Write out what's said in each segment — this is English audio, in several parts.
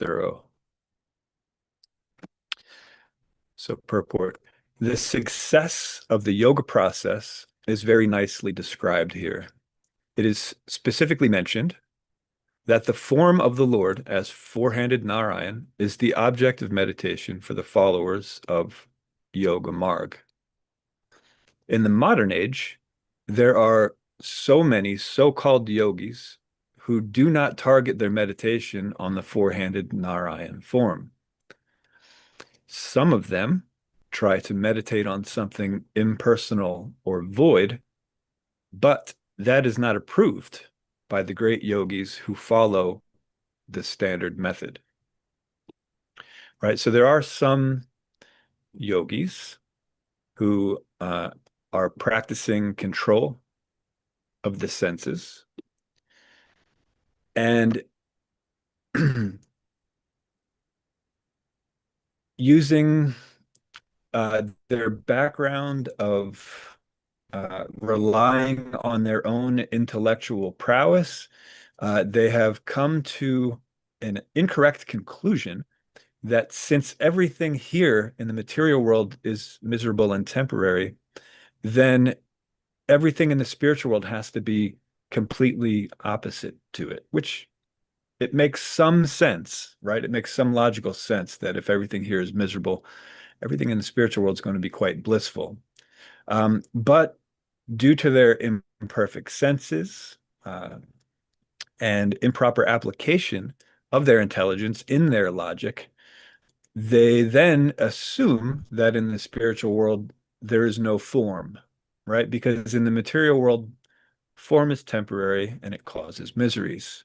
thorough. So purport. The success of the yoga process is very nicely described here. It is specifically mentioned that the form of the Lord as four-handed Narayan is the object of meditation for the followers of Yoga Marg. In the modern age, there are so many so-called yogis who do not target their meditation on the four-handed Narayan form. Some of them try to meditate on something impersonal or void, but that is not approved by the great yogis who follow the standard method. Right? So there are some yogis who are practicing control of the senses and using their background of relying on their own intellectual prowess, they have come to an incorrect conclusion that since everything here in the material world is miserable and temporary, then everything in the spiritual world has to be completely opposite to it, which it makes some sense, right? It makes some logical sense that if everything here is miserable, everything in the spiritual world is going to be quite blissful. But due to their imperfect senses and improper application of their intelligence in their logic, they then assume that in the spiritual world there is no form, right? Because in the material world, form is temporary and it causes miseries.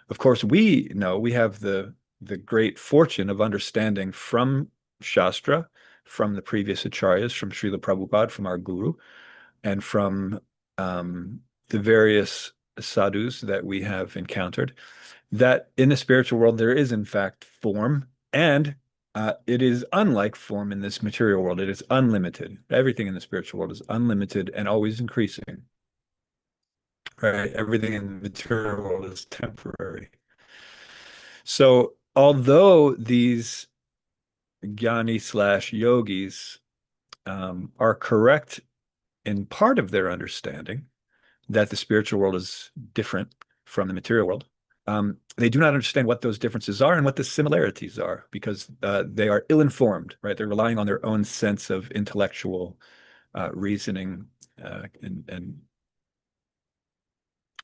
Of course, we know we have the great fortune of understanding from Shastra, from the previous acharyas, from Srila Prabhupada, from our guru, and from the various sadhus that we have encountered, that in the spiritual world there is in fact form, and it is unlike form in this material world. It is unlimited. Everything in the spiritual world is unlimited and always increasing. Right? Everything in the material world is temporary. So although these jnani slash yogis are correct in part of their understanding that the spiritual world is different from the material world, they do not understand what those differences are and what the similarities are because they are ill-informed, right? They're relying on their own sense of intellectual reasoning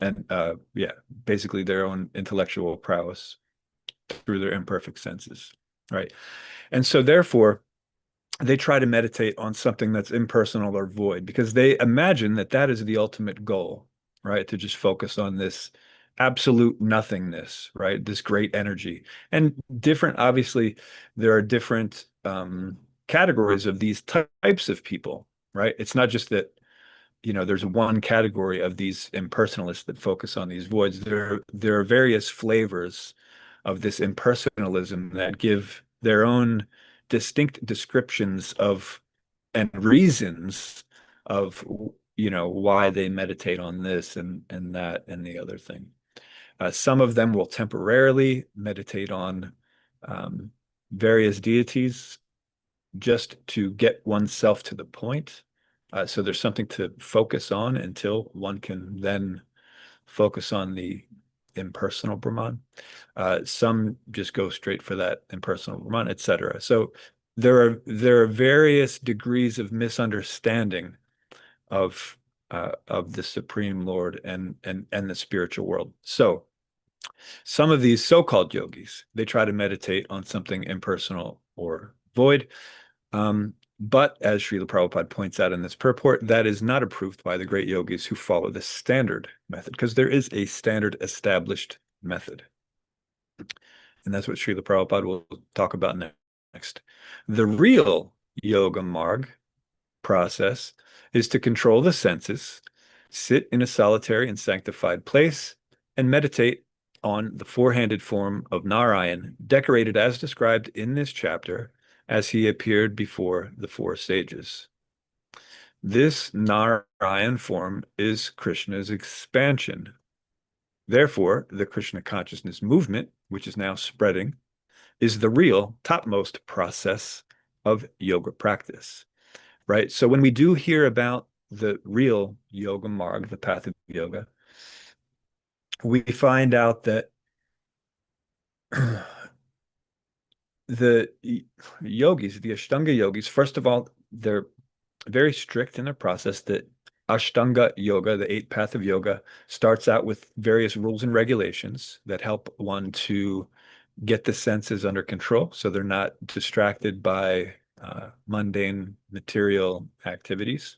and yeah, basically their own intellectual prowess through their imperfect senses, right? And so therefore, they try to meditate on something that's impersonal or void because they imagine that that is the ultimate goal, right? To just focus on this absolute nothingness, right? This great energy. And different, obviously, there are different categories of these types of people, right? It's not just that, there's one category of these impersonalists that focus on these voids. There are various flavors of this impersonalism that give their own distinct descriptions of and reasons of why they meditate on this and that and the other thing. Some of them will temporarily meditate on various deities just to get oneself to the point. So there's something to focus on until one can then focus on the impersonal Brahman. Some just go straight for that impersonal Brahman, etc. So there are various degrees of misunderstanding of the Supreme Lord and the spiritual world. So some of these so-called yogis, they try to meditate on something impersonal or void. But as Srila Prabhupada points out in this purport, that is not approved by the great yogis who follow the standard method, because there is a standard established method. And that's what Srila Prabhupada will talk about next. The real yoga marg process is to control the senses, sit in a solitary and sanctified place, and meditate on the four-handed form of Narayan, decorated as described in this chapter, as he appeared before the four sages. This Narayan form is Krishna's expansion. Therefore, the Krishna consciousness movement, which is now spreading is the real topmost process of yoga practice, right? So when we do hear about the real yoga marg, the path of yoga, we find out that the yogis, the Ashtanga yogis, first of all, they're very strict in their process that Ashtanga yoga, the eight path of yoga, starts out with various rules and regulations that help one to get the senses under control so they're not distracted by mundane material activities.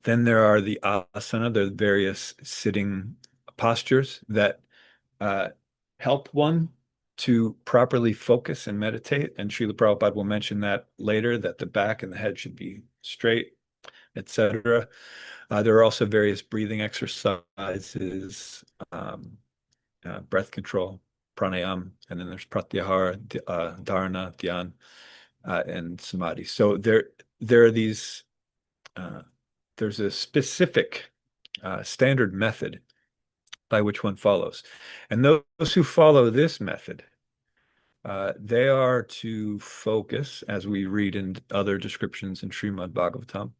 Then there are the asana, the various sitting postures that uh, help one to properly focus and meditate. And Srila Prabhupada will mention that later, that the back and the head should be straight, etc. There are also various breathing exercises, breath control, pranayam, and then there's pratyahara, dharana, dhyan, and samadhi. So there are these. There's a specific standard method by which one follows, and those who follow this method, they are to focus, as we read in other descriptions in Srimad Bhagavatam.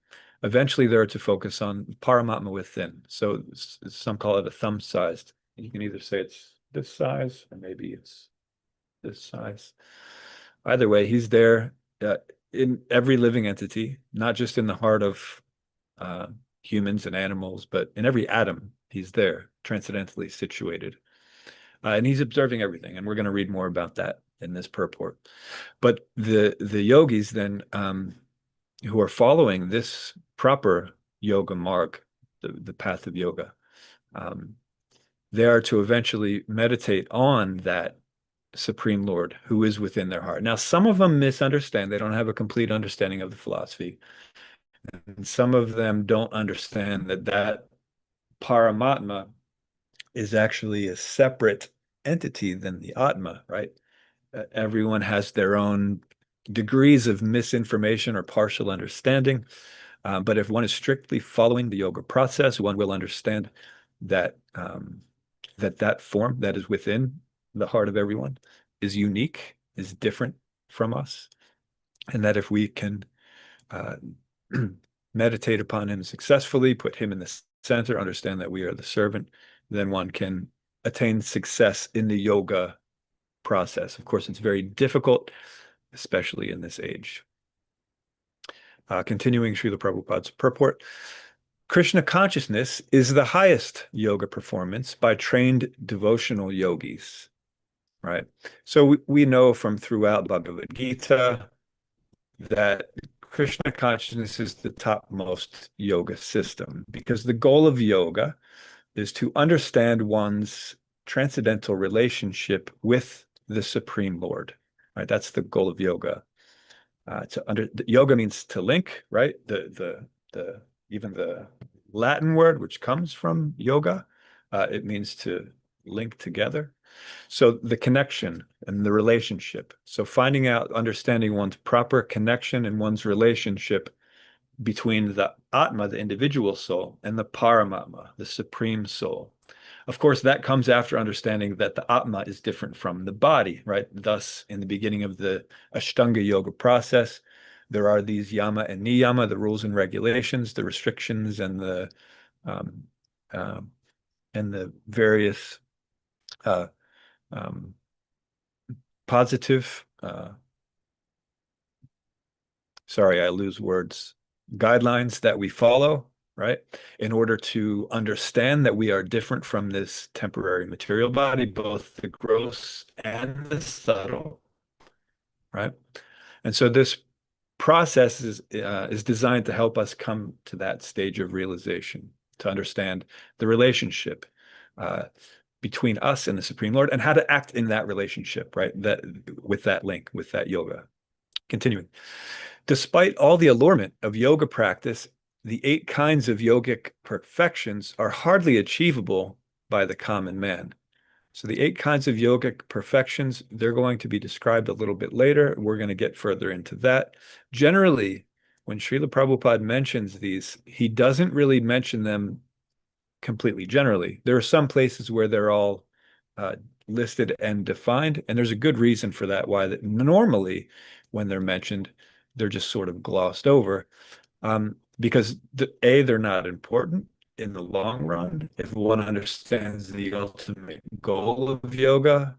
Eventually, they're to focus on Paramatma within. So some call it a thumb-sized. You can either say it's this size, or maybe it's this size. Either way, he's there in every living entity, not just in the heart of humans and animals, but in every atom, he's there, transcendently situated. And he's observing everything. And we're going to read more about that in this purport. But the yogis then, who are following this proper yoga marg, the path of yoga, they are to eventually meditate on that Supreme Lord who is within their heart. Now, some of them misunderstand. They don't have a complete understanding of the philosophy. And some of them don't understand that Paramatma is actually a separate entity than the Atma, right? Everyone has their own degrees of misinformation or partial understanding. But if one is strictly following the yoga process, one will understand that that form that is within the heart of everyone is unique, is different from us, and that if we can meditate upon him successfully, put him in the center, understand that we are the servant, then one can attain success in the yoga process. Of course, it's very difficult, especially in this age. Continuing Srila Prabhupada's purport, Krishna consciousness is the highest yoga performance by trained devotional yogis, right? So we know from throughout Bhagavad Gita that Krishna consciousness is the topmost yoga system because the goal of yoga is to understand one's transcendental relationship with the Supreme Lord, right? That's the goal of yoga. Yoga means to link, right? Even the Latin word, which comes from yoga, it means to link together. So the connection and the relationship. So finding out, understanding one's proper connection and one's relationship between the Atma, the individual soul, and the Paramatma, the supreme soul. Of course, that comes after understanding that the Atma is different from the body, right? Thus, in the beginning of the Ashtanga yoga process, there are these yama and niyama, the rules and regulations, the restrictions, and um, the various positive, sorry, I lose words, guidelines that we follow, right? In order to understand that we are different from this temporary material body, both the gross and the subtle, right? And so this process is designed to help us come to that stage of realization, to understand the relationship between us and the Supreme Lord and how to act in that relationship, right? That with that link, with that yoga. Continuing. Despite all the allurement of yoga practice, the 8 kinds of yogic perfections are hardly achievable by the common man. So the 8 kinds of yogic perfections, they're going to be described a little bit later. We're going to get further into that. Generally, when Srila Prabhupada mentions these, he doesn't really mention them completely generally. There are some places where they're all listed and defined, and there's a good reason for that, why that normally when they're mentioned, they're just sort of glossed over. Because they're not important in the long run. If one understands the ultimate goal of yoga,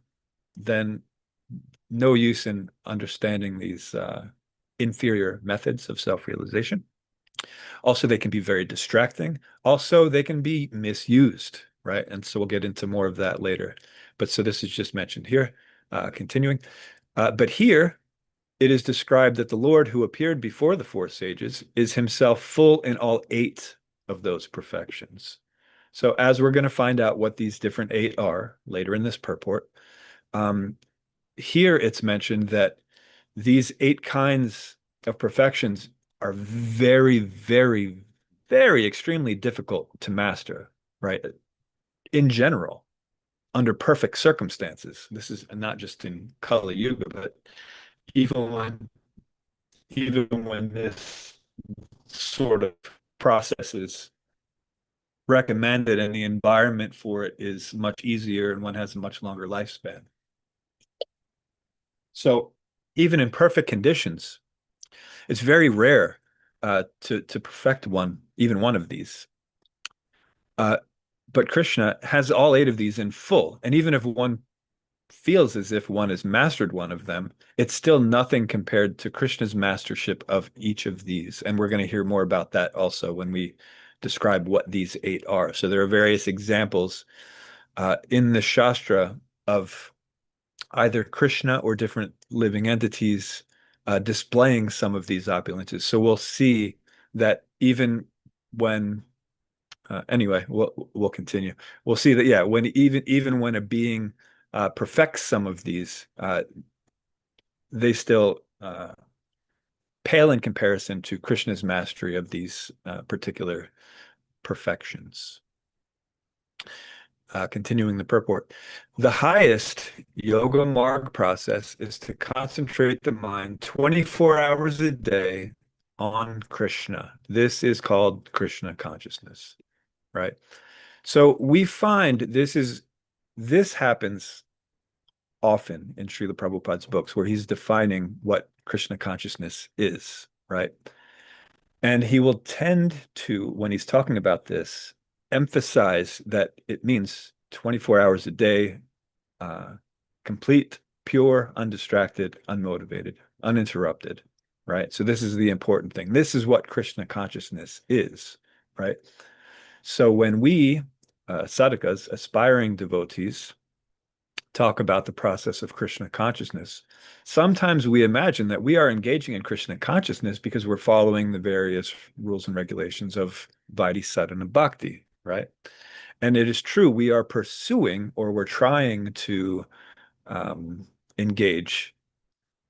then no use in understanding these inferior methods of self-realization. Also, they can be very distracting. Also, they can be misused, right? And so we'll get into more of that later. But so this is just mentioned here, continuing. But here, it is described that the Lord who appeared before the four sages is himself full in all eight of those perfections. So as we're going to find out what these different eight are later in this purport, here it's mentioned that these eight kinds of perfections are very, very, very extremely difficult to master, right? In general, under perfect circumstances. This is not just in Kali Yuga, but even when even when this sort of process is recommended and the environment for it is much easier and one has a much longer lifespan. So even in perfect conditions, it's very rare to perfect even one of these. Uh, but Krishna has all eight of these in full. And even if one feels as if one has mastered one of them, it's still nothing compared to Krishna's mastership of each of these. And we're going to hear more about that also when we describe what these eight are. So there are various examples in the Shastra of either Krishna or different living entities displaying some of these opulences. So we'll see that even when anyway, we'll continue. We'll see that when even when a being perfects some of these, they still pale in comparison to Krishna's mastery of these particular perfections. Continuing the purport, the highest yoga marg process is to concentrate the mind 24 hours a day on Krishna. This is called Krishna consciousness, right? So we find this happens often in Srila Prabhupada's books where he's defining what Krishna consciousness is, right? And he will tend to, when he's talking about this, emphasize that it means 24 hours a day, complete, pure, undistracted, unmotivated, uninterrupted, right? So this is the important thing. This is what Krishna consciousness is, right? So when we, sadhakas, aspiring devotees, talk about the process of Krishna consciousness, sometimes we imagine that we are engaging in Krishna consciousness because we're following the various rules and regulations of Vaidhi sadhana bhakti, right? And it is true, we are pursuing or we're trying to engage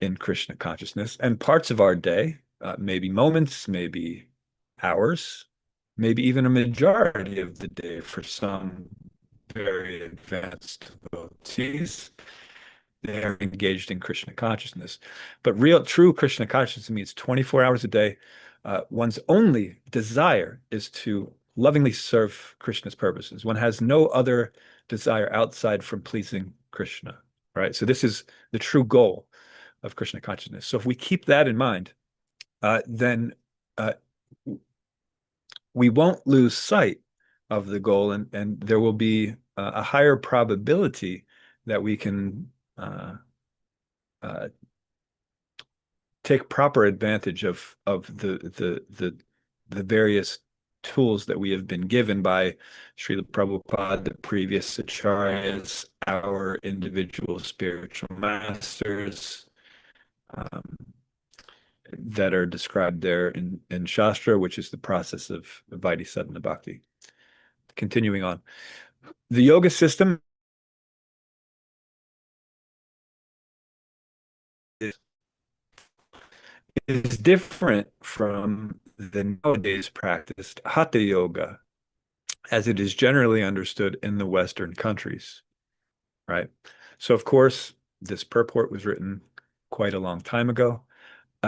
in Krishna consciousness. And parts of our day, maybe moments, maybe hours, maybe even a majority of the day for some very advanced devotees, they are engaged in Krishna consciousness. But true Krishna consciousness means 24 hours a day. One's only desire is to lovingly serve Krishna's purposes. One has no other desire outside from pleasing Krishna, right? So this is the true goal of Krishna consciousness. So if we keep that in mind, then we won't lose sight of the goal, and there will be a higher probability that we can take proper advantage of the various tools that we have been given by Srila Prabhupada, the previous acharyas, our individual spiritual masters, that are described there in Shastra, which is the process of Vaidhi Sadhana Bhakti. Continuing on. The yoga system is different from the nowadays practiced Hatha Yoga, as it is generally understood in the Western countries, right? So, of course, this purport was written quite a long time ago.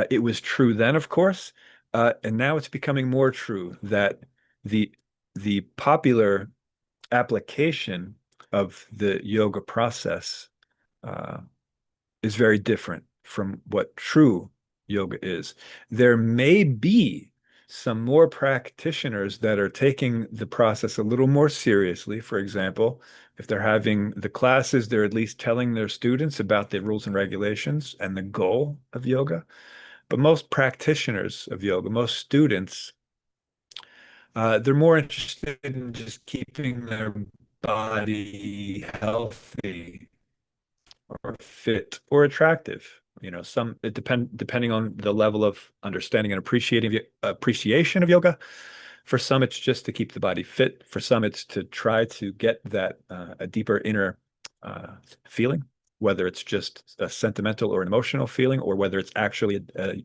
It was true then, of course, and now it's becoming more true that the popular application of the yoga process uh, is very different from what true yoga is. There may be some more practitioners that are taking the process a little more seriously. For example, if they're having the classes, they're at least telling their students about the rules and regulations and the goal of yoga. But most practitioners of yoga, most students, they're more interested in just keeping their body healthy or fit or attractive. Depending on the level of understanding and appreciation of yoga. For some, it's just to keep the body fit. For some, it's to try to get that a deeper inner feeling, whether it's just a sentimental or an emotional feeling, or whether it's actually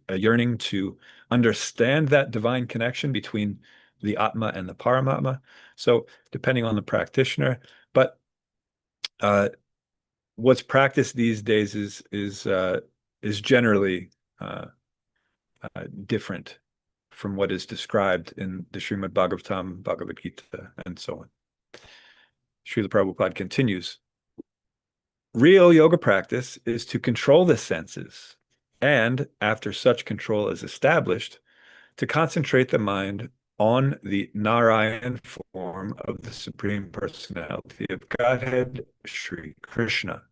a yearning to understand that divine connection between the Atma and the Paramatma. So, depending on the practitioner, but what's practiced these days is generally uh, different from what is described in the Srimad Bhagavatam, Bhagavad Gita, and so on. Srila Prabhupada continues, real yoga practice is to control the senses, and after such control is established, to concentrate the mind on the Narayan form of the Supreme Personality of Godhead, Sri Krishna.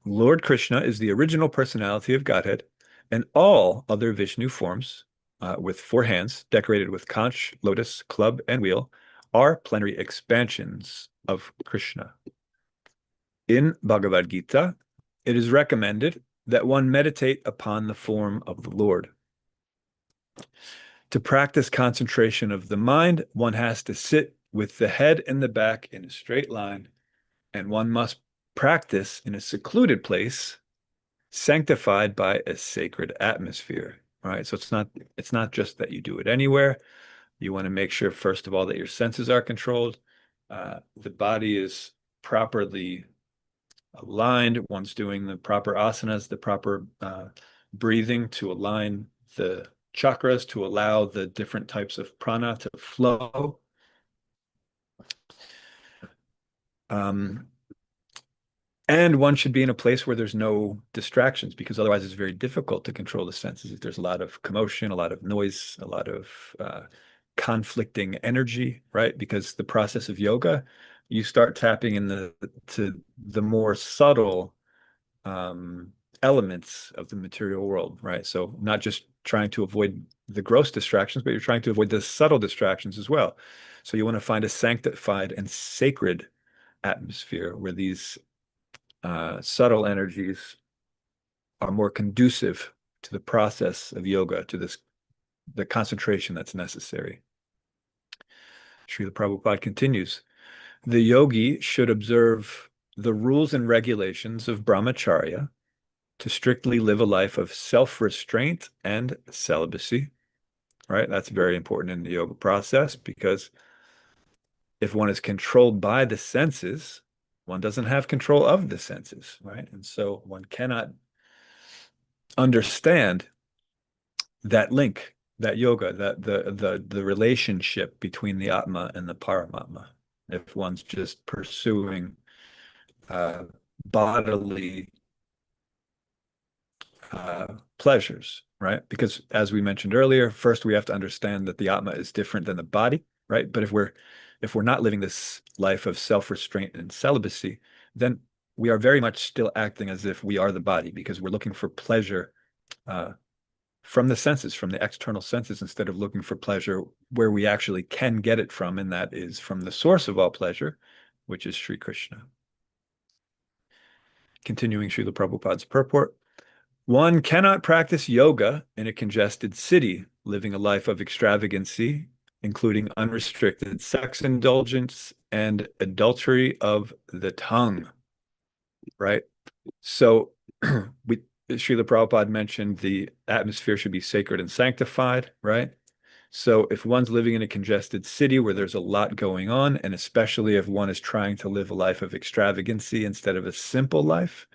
Lord Krishna is the original personality of Godhead, and all other Vishnu forms, with four hands, decorated with conch, lotus, club, and wheel, are plenary expansions of Krishna. In Bhagavad Gita, it is recommended that one meditate upon the form of the Lord. To practice concentration of the mind, one has to sit with the head and the back in a straight line, and one must practice in a secluded place, sanctified by a sacred atmosphere. All right. So it's not just that you do it anywhere. You want to make sure, first of all, that your senses are controlled. The body is properly aligned. One's doing the proper asanas, the proper breathing to align the chakras, to allow the different types of prana to flow. And one should be in a place where there's no distractions, because otherwise it's very difficult to control the senses. If there's a lot of commotion, a lot of noise, a lot of conflicting energy, right? Because the process of yoga, you start tapping to the more subtle elements of the material world, right? So not just trying to avoid the gross distractions, but you're trying to avoid the subtle distractions as well. So you want to find a sanctified and sacred atmosphere where these subtle energies are more conducive to the process of yoga, to the concentration that's necessary. Srila Prabhupada continues, the yogi should observe the rules and regulations of brahmacharya to strictly live a life of self-restraint and celibacy, right? That's very important in the yoga process, because if one is controlled by the senses, one doesn't have control of the senses, right? And so one cannot understand that link, that yoga, that the relationship between the Atma and the Paramatma, if one's just pursuing bodily pleasures, right? Because as we mentioned earlier, first we have to understand that the Atma is different than the body, right? But if we're not living this life of self-restraint and celibacy, then we are very much still acting as if we are the body, because we're looking for pleasure from the senses, from the external senses, instead of looking for pleasure where we actually can get it from, and that is from the source of all pleasure, which is Sri Krishna. Continuing Srila Prabhupada's purport, one cannot practice yoga in a congested city, living a life of extravagancy, including unrestricted sex indulgence and adultery of the tongue, right? So Srila Prabhupada mentioned the atmosphere should be sacred and sanctified, right? So if one's living in a congested city where there's a lot going on, and especially if one is trying to live a life of extravagancy instead of a simple life,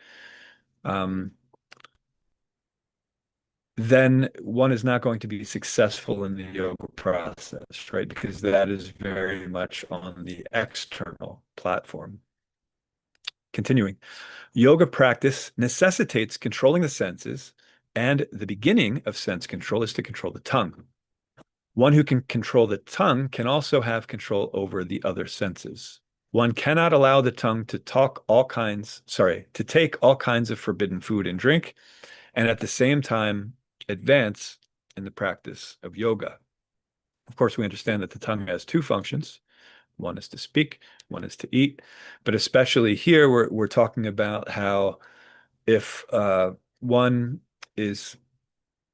then one is not going to be successful in the yoga process, right? Because that is very much on the external platform. Continuing, yoga practice necessitates controlling the senses, and the beginning of sense control is to control the tongue. One who can control the tongue can also have control over the other senses. One cannot allow the tongue to to take all kinds of forbidden food and drink, and at the same time advance in the practice of yoga. Of course, we understand that the tongue has two functions. One is to speak, one is to eat. But especially here, we're talking about how if one is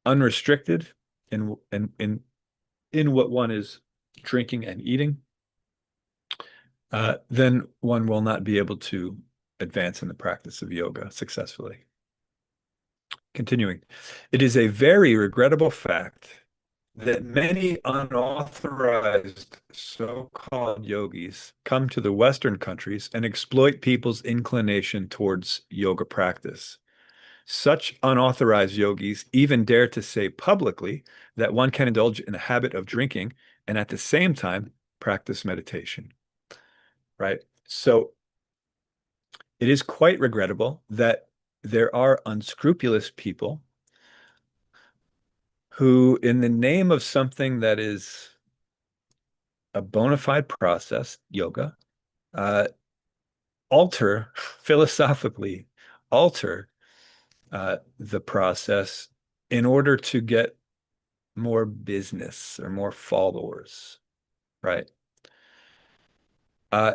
unrestricted in what one is drinking and eating, then one will not be able to advance in the practice of yoga successfully. Continuing, it is a very regrettable fact that many unauthorized so-called yogis come to the Western countries and exploit people's inclination towards yoga practice. Such unauthorized yogis even dare to say publicly that one can indulge in a habit of drinking and at the same time practice meditation, right? So it is quite regrettable that there are unscrupulous people who, in the name of something that is a bona fide process, yoga, uh, philosophically alter the process in order to get more business or more followers, right? Uh,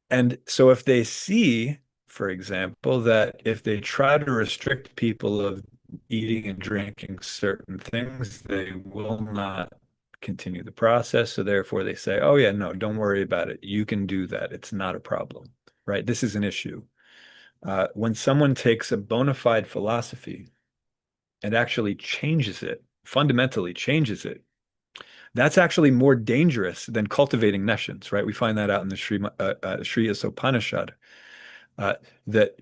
and so if they see, for example, that if they try to restrict people of eating and drinking certain things, they will not continue the process. So therefore they say, oh yeah, no, don't worry about it. You can do that. It's not a problem, right? This is an issue. When someone takes a bona fide philosophy and actually changes it, fundamentally changes it, that's actually more dangerous than cultivating nescience, right? We find that out in the Sri Upanishad, uh, that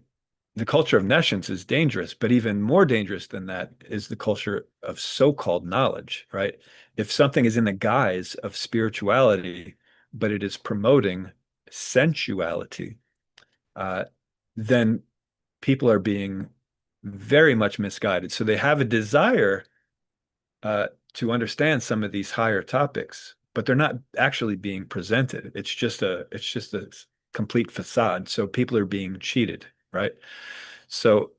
the culture of nescience is dangerous, but even more dangerous than that is the culture of so-called knowledge, right? If something is in the guise of spirituality, but it is promoting sensuality, uh, then people are being very much misguided. So they have a desire to understand some of these higher topics, but they're not actually being presented. It's just a complete facade. So people are being cheated, right? So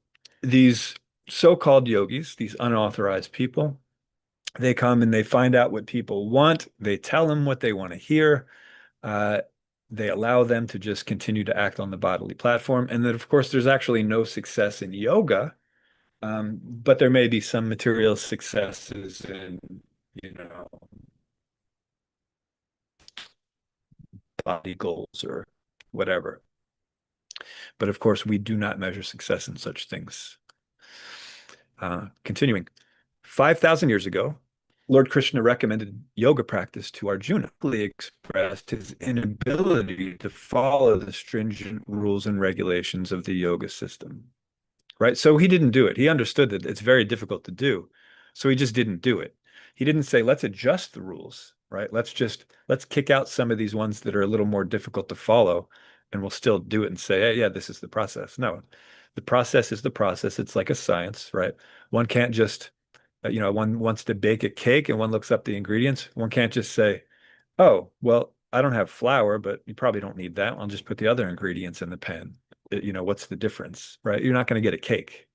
these so-called yogis, these unauthorized people, they come and they find out what people want. They tell them what they want to hear. Uh, they allow them to just continue to act on the bodily platform. And then, of course, there's actually no success in yoga, but there may be some material successes in, you know, body goals or whatever. But of course, we do not measure success in such things. Continuing, 5,000 years ago, Lord Krishna recommended yoga practice to Arjuna. He expressed his inability to follow the stringent rules and regulations of the yoga system, right? So he didn't do it. He understood that it's very difficult to do. So he just didn't do it. He didn't say, let's adjust the rules, right? Let's kick out some of these ones that are a little more difficult to follow, and we'll still do it and say, hey, yeah, this is the process. No, the process is the process. It's like a science, right? One can't just, one wants to bake a cake and one looks up the ingredients. One can't just say, oh, well, I don't have flour, but you probably don't need that. I'll just put the other ingredients in the pan. What's the difference, right? You're not going to get a cake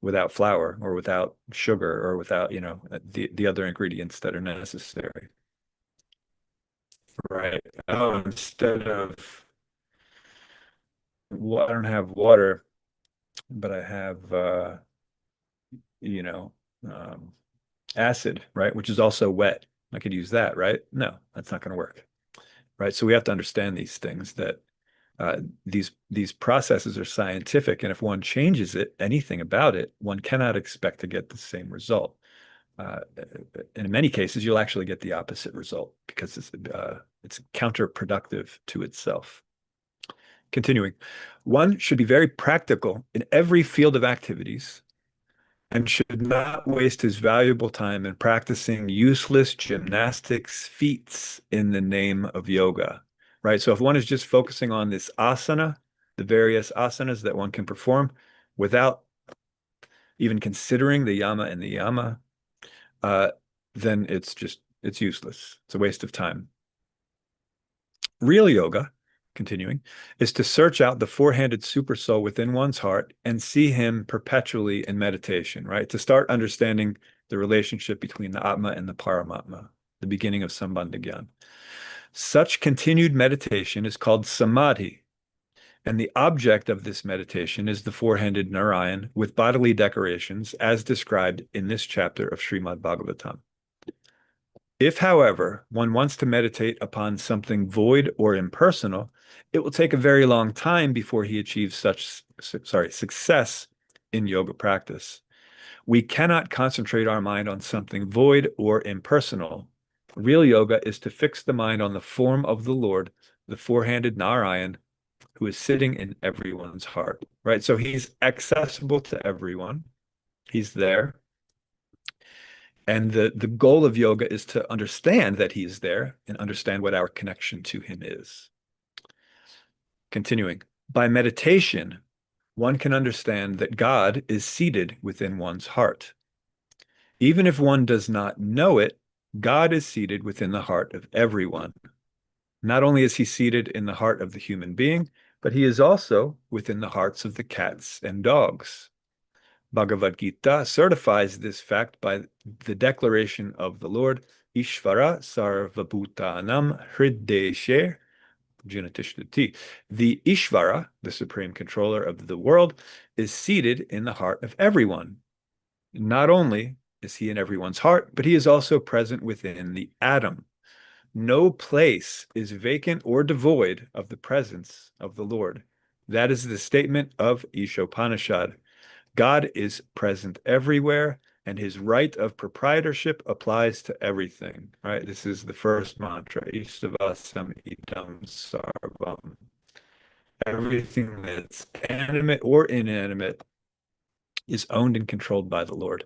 without flour or without sugar or without, the other ingredients that are necessary, right? Oh, instead of, well, I don't have water, but I have, you know, um, acid, right? Which is also wet. I could use that, right? No, that's not going to work, right? So we have to understand these things that these processes are scientific, and if one changes anything about it, one cannot expect to get the same result. In many cases, you'll actually get the opposite result because it's counterproductive to itself. Continuing, one should be very practical in every field of activities and should not waste his valuable time in practicing useless gymnastics feats in the name of yoga, right? So if one is just focusing on this asana, the various asanas that one can perform without even considering the yama and the yama, uh, then it's useless. It's a waste of time. Real yoga, continuing, is to search out the four-handed supersoul within one's heart and see him perpetually in meditation, right? To start understanding the relationship between the Atma and the Paramatma, the beginning of Sambandha. Such continued meditation is called samadhi, and the object of this meditation is the four-handed Narayan with bodily decorations as described in this chapter of Srimad Bhagavatam. If, however, one wants to meditate upon something void or impersonal, it will take a very long time before he achieves success in yoga practice. We cannot concentrate our mind on something void or impersonal. Real yoga is to fix the mind on the form of the Lord, the four-handed Narayan, who is sitting in everyone's heart, right? So he's accessible to everyone. He's there. And the goal of yoga is to understand that he's there and understand what our connection to him is. Continuing, by meditation, one can understand that God is seated within one's heart. Even if one does not know it, God is seated within the heart of everyone. Not only is he seated in the heart of the human being, but he is also within the hearts of the cats and dogs. Bhagavad Gita certifies this fact by the declaration of the Lord, Ishvara Sarvabhutanam Hrideshe Junatishtati. The Ishvara, the supreme controller of the world, is seated in the heart of everyone. Not only is he in everyone's heart, but he is also present within the atom. No place is vacant or devoid of the presence of the Lord. That is the statement of Ishopanishad. God is present everywhere, and his right of proprietorship applies to everything, right? This is the first mantra, Isavasam idam sarvam. Everything that's animate or inanimate is owned and controlled by the Lord.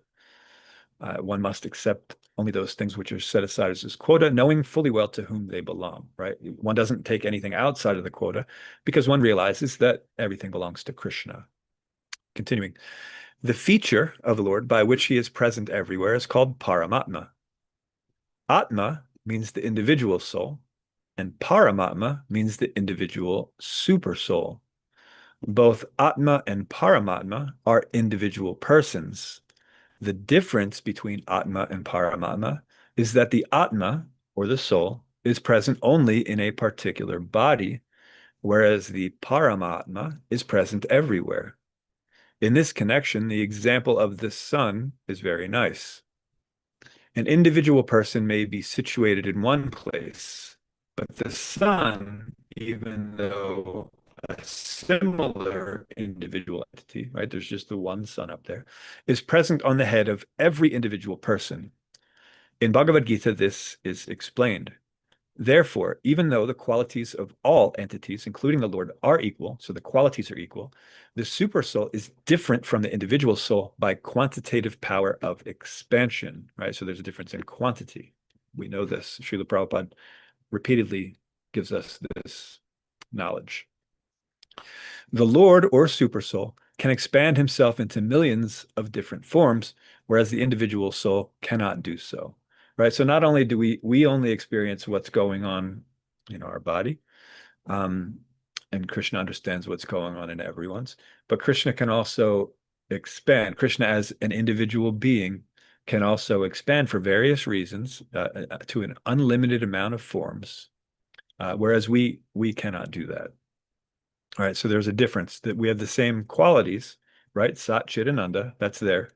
One must accept only those things which are set aside as his quota, knowing fully well to whom they belong, right? One doesn't take anything outside of the quota because one realizes that everything belongs to Krishna. Continuing, the feature of the Lord by which he is present everywhere is called Paramatma. Atma means the individual soul, and Paramatma means the individual super soul. Both Atma and Paramatma are individual persons. The difference between Atma and Paramatma is that the Atma, or the soul, is present only in a particular body, whereas the Paramatma is present everywhere. In this connection, the example of the sun is very nice. An individual person may be situated in one place, but the sun, even though a similar individual entity, right? There's just the one sun up there, is present on the head of every individual person. In Bhagavad Gita, this is explained. Therefore, even though the qualities of all entities, including the Lord, are equal, so the qualities are equal, the super soul is different from the individual soul by quantitative power of expansion, right? So there's a difference in quantity. We know this. Srila Prabhupada repeatedly gives us this knowledge. The Lord or super soul can expand himself into millions of different forms, whereas the individual soul cannot do so. Right. So not only do we only experience what's going on in our body, and Krishna understands what's going on in everyone's, but Krishna can also expand. Krishna as an individual being can also expand for various reasons to an unlimited amount of forms, whereas we cannot do that. All right, so there's a difference that we have the same qualities, right? Sat, Chit, and Ananda, that's there.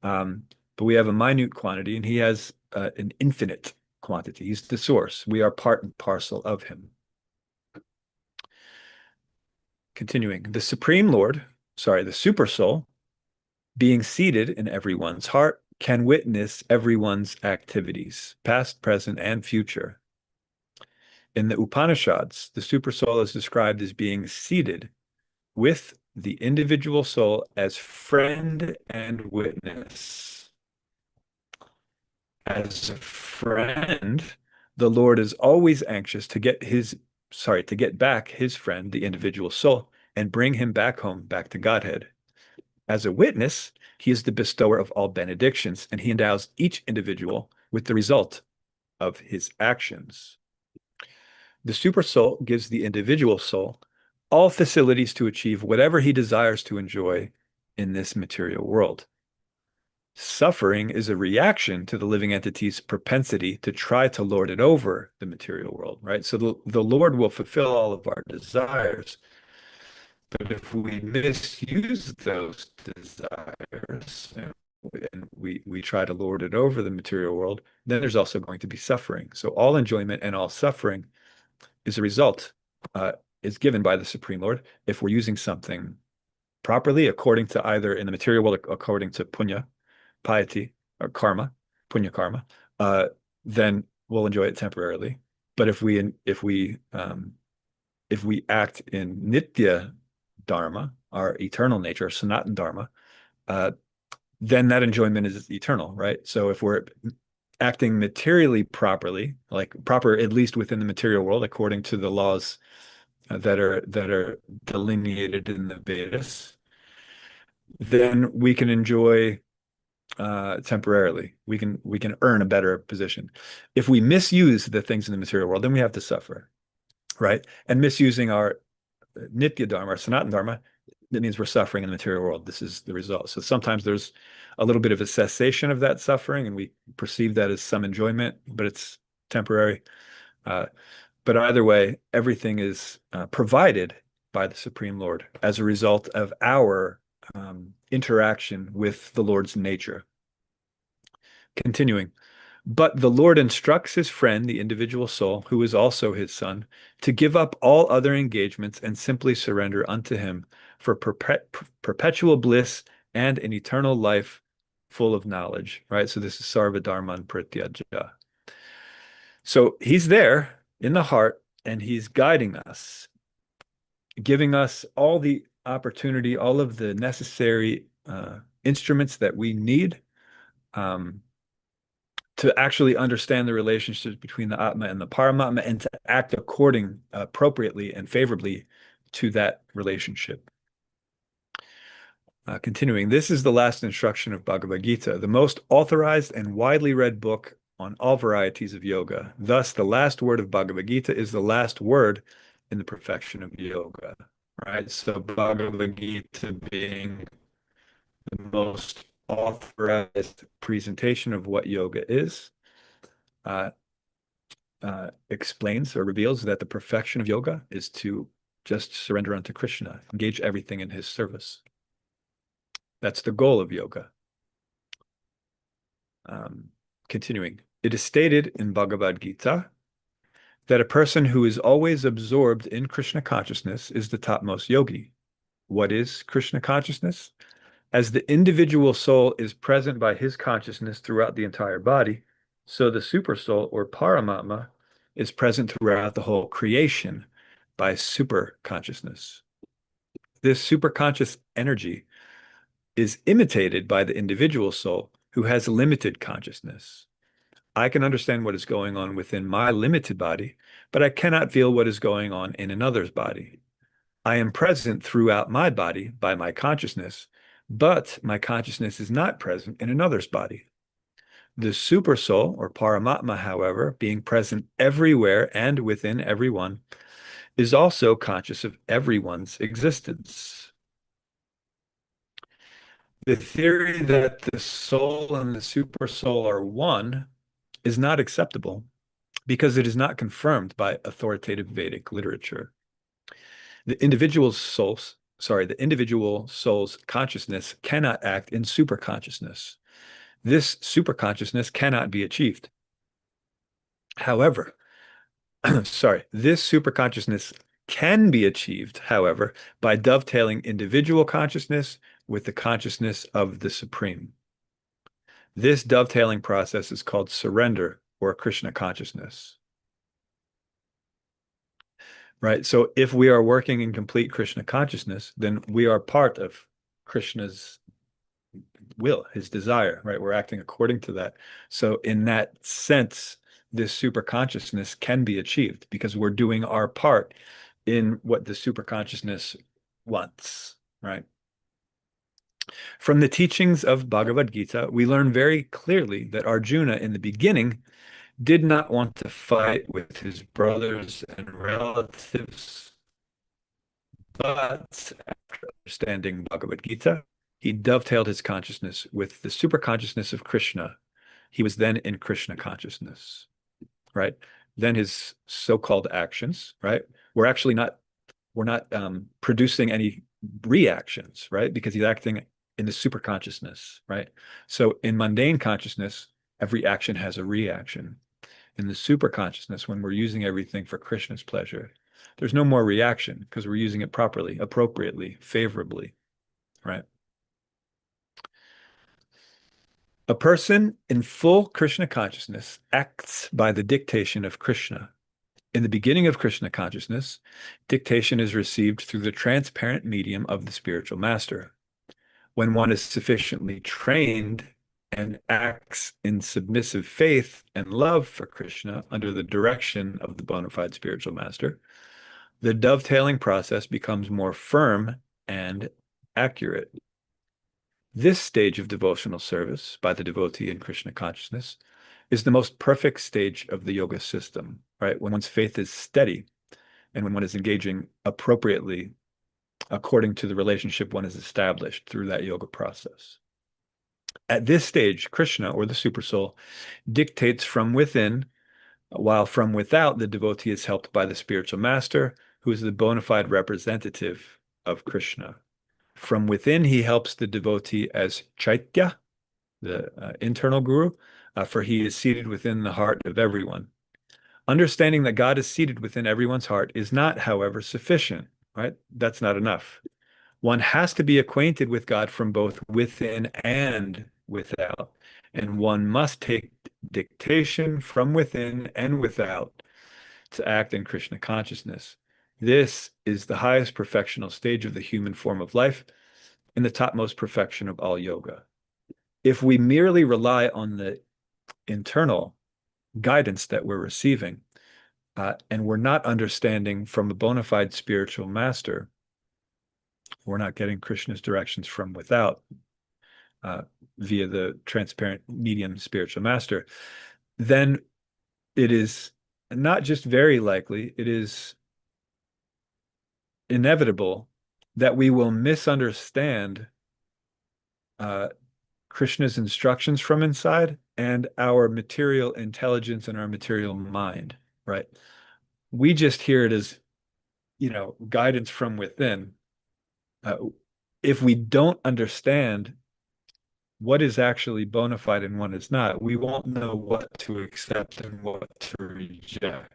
But we have a minute quantity and he has an infinite quantity. He's the source. We are part and parcel of him. Continuing, the Supreme Lord, the Super Soul, being seated in everyone's heart, can witness everyone's activities, past, present, and future. In the Upanishads, the Super Soul is described as being seated with the individual soul as friend and witness. As a friend, the Lord is always anxious to to get back his friend, the individual soul, and bring him back home, back to Godhead. As a witness, he is the bestower of all benedictions, and he endows each individual with the result of his actions. The supersoul gives the individual soul all facilities to achieve whatever he desires to enjoy in this material world. Suffering is a reaction to the living entity's propensity to try to lord it over the material world, right? So the Lord will fulfill all of our desires, but if we misuse those desires and we try to lord it over the material world, then there's also going to be suffering. So all enjoyment and all suffering is a result, is given by the Supreme Lord if we're using something properly according to either in the material world according to punya, piety, or karma, punya karma, then we'll enjoy it temporarily. But if we act in nitya dharma, our eternal nature, sanatan dharma, uh, then that enjoyment is eternal, right? So if we're acting materially properly, like proper at least within the material world, according to the laws that are delineated in the Vedas, then we can enjoy temporarily. We can earn a better position. If we misuse the things in the material world, then we have to suffer, right? And misusing our nitya dharma, our sanatan dharma, that means we're suffering in the material world. This is the result. So sometimes there's a little bit of a cessation of that suffering, and we perceive that as some enjoyment, but it's temporary. Uh, but either way, everything is provided by the Supreme Lord as a result of our interaction with the Lord's nature. Continuing, but the Lord instructs his friend, the individual soul, who is also his son, to give up all other engagements and simply surrender unto him for perpetual bliss and an eternal life full of knowledge, right? So this is Sarva Dharman Prityaja. So he's there in the heart and he's guiding us, giving us all the opportunity, all of the necessary instruments that we need to actually understand the relationships between the Atma and the Paramatma and to act according appropriately and favorably to that relationship. Continuing, this is the last instruction of Bhagavad Gita, the most authorized and widely read book on all varieties of yoga. Thus, the last word of Bhagavad Gita is the last word in the perfection of yoga, right? So Bhagavad Gita being the most authorized presentation of what yoga is, explains or reveals that the perfection of yoga is to just surrender unto Krishna, engage everything in his service. That's the goal of yoga. Continuing, it is stated in Bhagavad Gita that a person who is always absorbed in Krishna consciousness is the topmost yogi. What is Krishna consciousness? As the individual soul is present by his consciousness throughout the entire body, so the supersoul or Paramatma is present throughout the whole creation by super consciousness. This superconscious energy is imitated by the individual soul who has limited consciousness. I can understand what is going on within my limited body, but I cannot feel what is going on in another's body. I am present throughout my body by my consciousness, but my consciousness is not present in another's body. The supersoul, or Paramatma, however, being present everywhere and within everyone, is also conscious of everyone's existence. The theory that the soul and the supersoul are one is not acceptable because it is not confirmed by authoritative Vedic literature. The individual soul's consciousness cannot act in superconsciousness. This superconsciousness cannot be achieved. However, this superconsciousness can be achieved, however, by dovetailing individual consciousness with the consciousness of the Supreme. This dovetailing process is called surrender or Krishna consciousness. right? So if we are working in complete Krishna consciousness, then we are part of Krishna's will, his desire, right? We're acting according to that. So in that sense, this super consciousness can be achieved because we're doing our part in what the super consciousness wants, right? From the teachings of Bhagavad Gita, we learn very clearly that Arjuna in the beginning did not want to fight with his brothers and relatives, but after understanding Bhagavad Gita, he dovetailed his consciousness with the super consciousness of Krishna. He was then in Krishna consciousness, right? Then his so-called actions, right? We're actually not we're not producing any reactions, right? Because he's acting in the super consciousness, right? So in mundane consciousness, every action has a reaction. In the super consciousness, when we're using everything for Krishna's pleasure, there's no more reaction because we're using it properly, appropriately, favorably, right? A person in full Krishna consciousness acts by the dictation of Krishna. In the beginning of Krishna consciousness, dictation is received through the transparent medium of the spiritual master. When one is sufficiently trained and acts in submissive faith and love for Krishna under the direction of the bona fide spiritual master, the dovetailing process becomes more firm and accurate. This stage of devotional service by the devotee in Krishna consciousness is the most perfect stage of the yoga system, right? When one's faith is steady and when one is engaging appropriately according to the relationship one has established through that yoga process. At this stage, Krishna, or the Supersoul, dictates from within, while from without, the devotee is helped by the spiritual master, who is the bona fide representative of Krishna. From within, he helps the devotee as Chaitya, the internal guru, for he is seated within the heart of everyone. Understanding that God is seated within everyone's heart is not, however, sufficient, right? That's not enough. One has to be acquainted with God from both within and without, and one must take dictation from within and without to act in Krishna consciousness. This is the highest perfectional stage of the human form of life and the topmost perfection of all yoga. If we merely rely on the internal guidance that we're receiving, and we're not understanding from a bona fide spiritual master, we're not getting Krishna's directions from without via the transparent medium spiritual master, then it is not just very likely, it is inevitable that we will misunderstand Krishna's instructions from inside and our material intelligence and our material mind, right? We just hear it as, guidance from within. If we don't understand what is actually bona fide and what is not, we won't know what to accept and what to reject.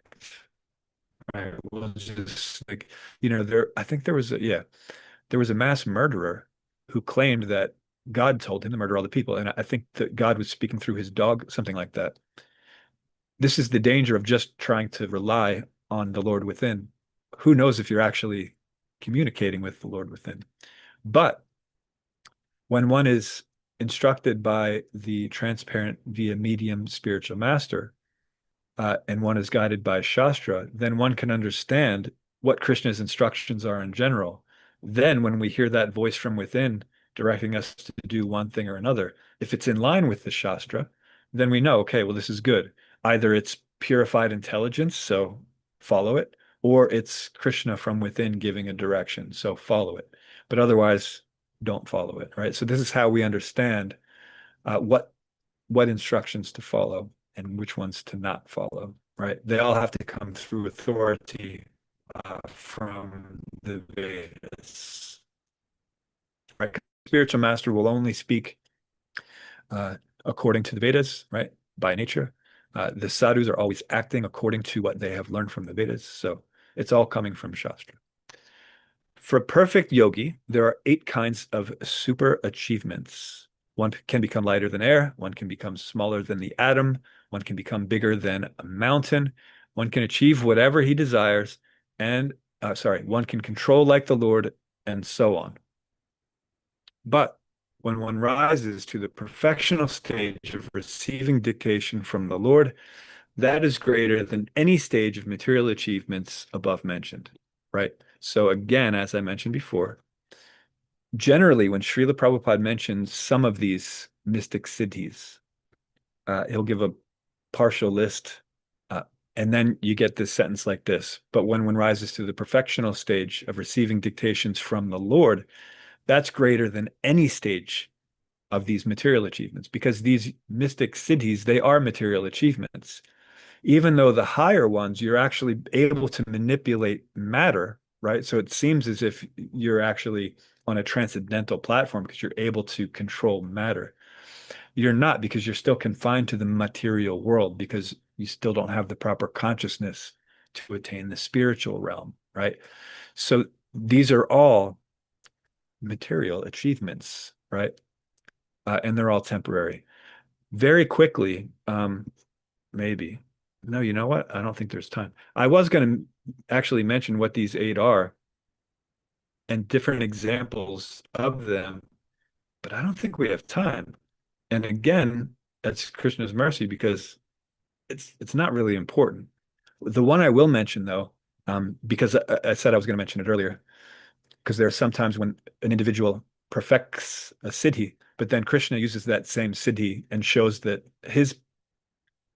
Right? We'll just I think there was a mass murderer who claimed that God told him to murder all the people. And I think that God was speaking through his dog, something like that. This is the danger of just trying to rely on the Lord within. Who knows if you're actually communicating with the Lord within? But when one is instructed by the transparent via medium spiritual master, and one is guided by Shastra, then one can understand what Krishna's instructions are in general. Then, when we hear that voice from within directing us to do one thing or another, if it's in line with the Shastra, then we know, okay, well, this is good. Either it's purified intelligence, so follow it, or it's Krishna from within giving a direction, so follow it. But otherwise, don't follow it, right? So this is how we understand what instructions to follow and which ones to not follow, right? They all have to come through authority from the Vedas, right? Spiritual master will only speak according to the Vedas, right? By nature. The sadhus are always acting according to what they have learned from the Vedas. So it's all coming from Shastra. For a perfect yogi, there are 8 kinds of super achievements. One can become lighter than air. One can become smaller than the atom. One can become bigger than a mountain. One can achieve whatever he desires, and sorry, one can control like the Lord, and so on. But when one rises to the perfectional stage of receiving dictation from the Lord, that is greater than any stage of material achievements above mentioned, right? So again, as I mentioned before, generally when Srila Prabhupada mentions some of these mystic siddhis, he'll give a partial list, uh, and then you get this sentence like this. But when one rises to the perfectional stage of receiving dictations from the Lord, that's greater than any stage of these material achievements, because these mystic siddhis, they are material achievements. Even though the higher ones, you're actually able to manipulate matter, right? So it seems as if you're actually on a transcendental platform because you're able to control matter. You're not, because you're still confined to the material world because you still don't have the proper consciousness to attain the spiritual realm, right? So these are all material achievements, right? And they're all temporary. Very quickly, maybe. No, you know what? I don't think there's time. I was going to actually mention what these eight are and different examples of them, but I don't think we have time. And again, that's Krishna's mercy because it's not really important. The one I will mention though, because I said I was going to mention it earlier, because there are sometimes when an individual perfects a siddhi, but then Krishna uses that same siddhi and shows that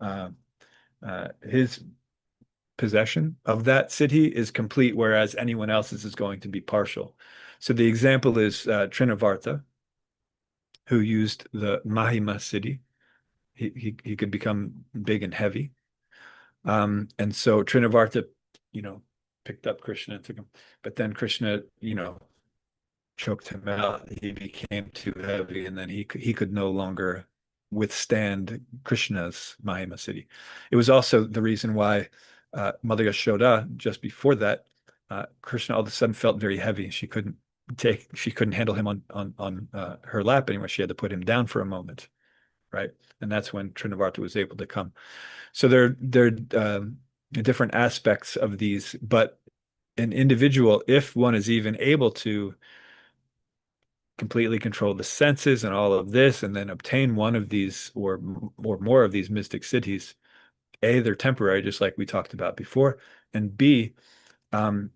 uh, his possession of that siddhi is complete, whereas anyone else's is going to be partial. So the example is Trinavarta, who used the Mahima siddhi. He could become big and heavy. And so Trinavarta, you know, picked up Krishna and took him. But then Krishna, choked him out. He became too heavy, and then he could no longer withstand Krishna's Mahima siddhi. It was also the reason why Mother Yashoda, just before that, Krishna all of a sudden felt very heavy. She couldn't handle him on her lap anymore. She had to put him down for a moment, right? And that's when Trinavarta was able to come. So there different aspects of these, but an individual, if one is even able to completely control the senses and all of this, and then obtain one of these or more of these mystic siddhis, A, they're temporary, just like we talked about before, and B, um,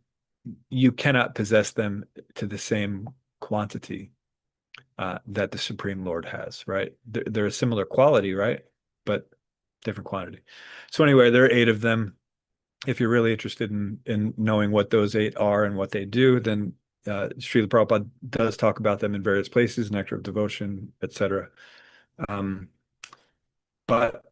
you cannot possess them to the same quantity that the Supreme Lord has, right? They're a similar quality, right? But different quantity. So anyway, there are eight of them. If you're really interested in knowing what those eight are and what they do, then Srila Prabhupada does talk about them in various places, Nectar of Devotion, etc. Um, but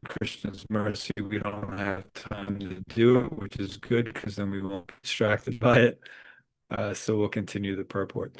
Krishna's mercy, we don't have time to do it, which is good because then we won't be distracted by it. So we'll continue the purport.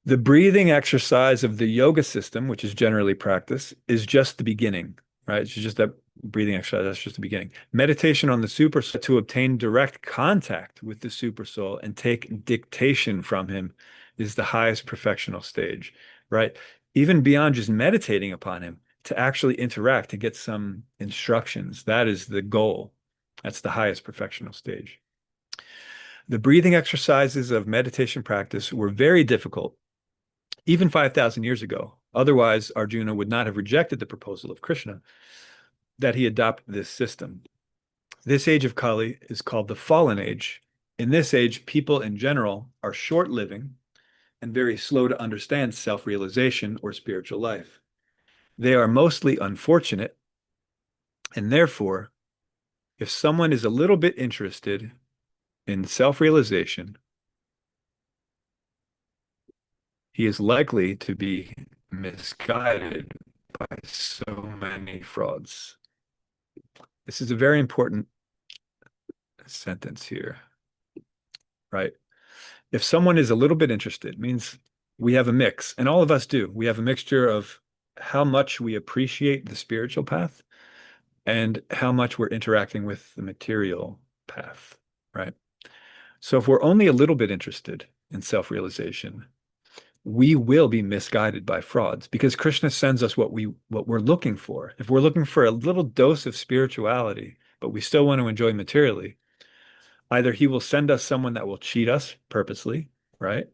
The breathing exercise of the yoga system, which is generally practiced, is just the beginning, right? It's just that breathing exercise, that's just the beginning. Meditation on the super soul to obtain direct contact with the super soul and take dictation from him is the highest perfectional stage, right? Even beyond just meditating upon him, to actually interact, to get some instructions, that is the goal. That's the highest perfectional stage. The breathing exercises of meditation practice were very difficult even 5,000 years ago. Otherwise, Arjuna would not have rejected the proposal of Krishna that he adopt this system. This age of Kali is called the fallen age. In this age, people in general are short-living and very slow to understand self-realization or spiritual life. They are mostly unfortunate, and therefore, if someone is a little bit interested in self-realization, he is likely to be misguided by so many frauds. This is a very important sentence here, right? If someone is a little bit interested, it means we have a mix, and all of us do. We have a mixture of how much we appreciate the spiritual path and how much we're interacting with the material path, right? So if we're only a little bit interested in self-realization, we will be misguided by frauds because Krishna sends us what we're looking for. If we're looking for a little dose of spirituality, but we still want to enjoy materially, Either he will send us someone that will cheat us purposely, right?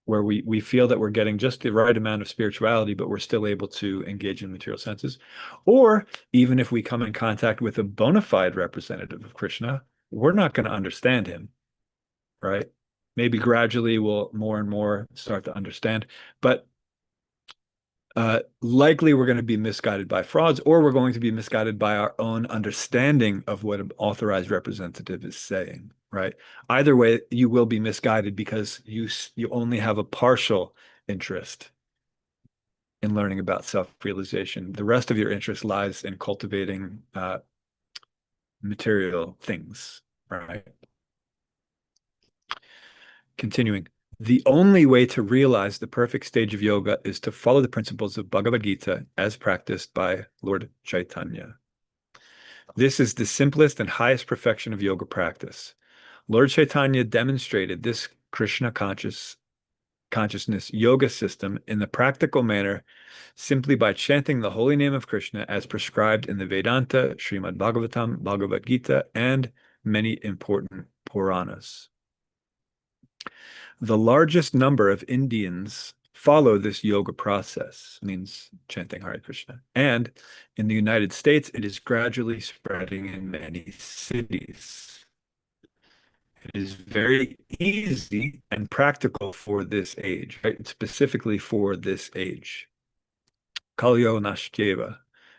Where we feel that we're getting just the right amount of spirituality, but we're still able to engage in material senses. Or even if we come in contact with a bona fide representative of Krishna, we're not going to understand him, right? Maybe gradually we'll more and more start to understand, but likely we're going to be misguided by frauds, or we're going to be misguided by our own understanding of what an authorized representative is saying, right? Either way, you will be misguided because you only have a partial interest in learning about self-realization. The rest of your interest lies in cultivating material things, right? Continuing. The only way to realize the perfect stage of yoga is to follow the principles of Bhagavad Gita as practiced by Lord Chaitanya. This is the simplest and highest perfection of yoga practice. Lord Chaitanya demonstrated this Krishna consciousness yoga system in the practical manner simply by chanting the holy name of Krishna as prescribed in the Vedanta, Srimad Bhagavatam, Bhagavad Gita, and many important Puranas. The largest number of Indians follow this yoga process, means chanting Hare Krishna. And in the United States, it is gradually spreading in many cities. It is very easy and practical for this age, right? Specifically for this age. Kalyo Nashkeva.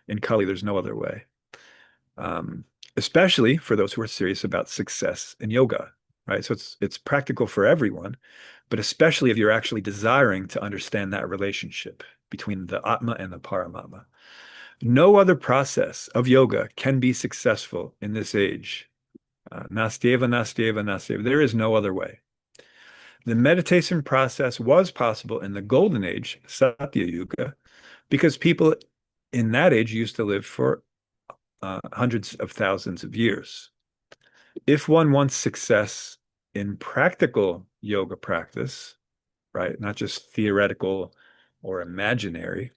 In Kali, there's no other way. Especially for those who are serious about success in yoga, right? So it's practical for everyone, but especially if you're actually desiring to understand that relationship between the Atma and the Paramatma. No other process of yoga can be successful in this age. Nastyeva, Nastyeva, Nastyeva. There is no other way. The meditation process was possible in the golden age, Satya Yuga, because people in that age used to live for hundreds of thousands of years. If one wants success in practical yoga practice, right, not just theoretical or imaginary,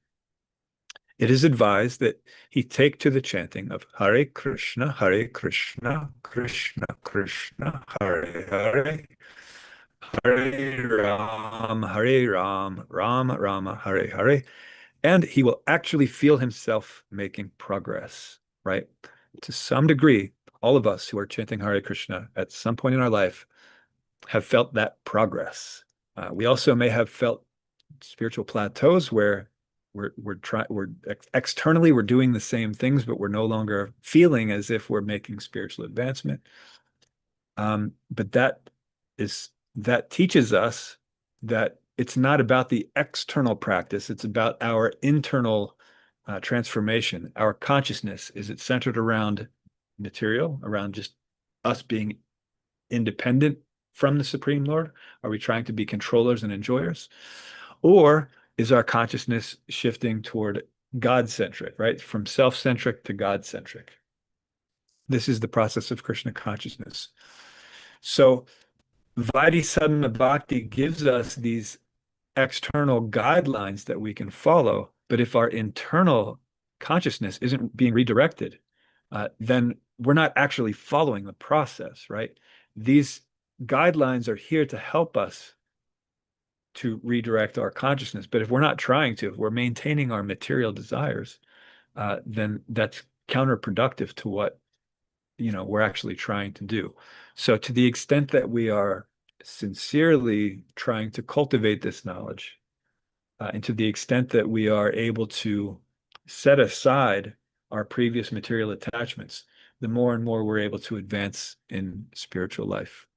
it is advised that he take to the chanting of Hare Krishna, Krishna Krishna, Hare Hare, Hare Ram, Ram Rama, Hare Hare, and he will actually feel himself making progress, right? To some degree, all of us who are chanting Hare Krishna at some point in our life have felt that progress. We also may have felt spiritual plateaus where we're externally we're doing the same things, but we're no longer feeling as if we're making spiritual advancement. But that teaches us that it's not about the external practice, it's about our internal transformation. Our consciousness, is it centered around material, around just us being independent from the Supreme Lord? Are we trying to be controllers and enjoyers? Or is our consciousness shifting toward God-centric, right? From self-centric to God-centric. This is the process of Krishna consciousness. So Vaidhi Bhakti gives us these external guidelines that we can follow, but if our internal consciousness isn't being redirected, then we're not actually following the process, right? These guidelines are here to help us to redirect our consciousness, but if we're not trying to, if we're maintaining our material desires, then that's counterproductive to what we're actually trying to do. So to the extent that we are sincerely trying to cultivate this knowledge, and to the extent that we are able to set aside our previous material attachments, the more and more we're able to advance in spiritual life.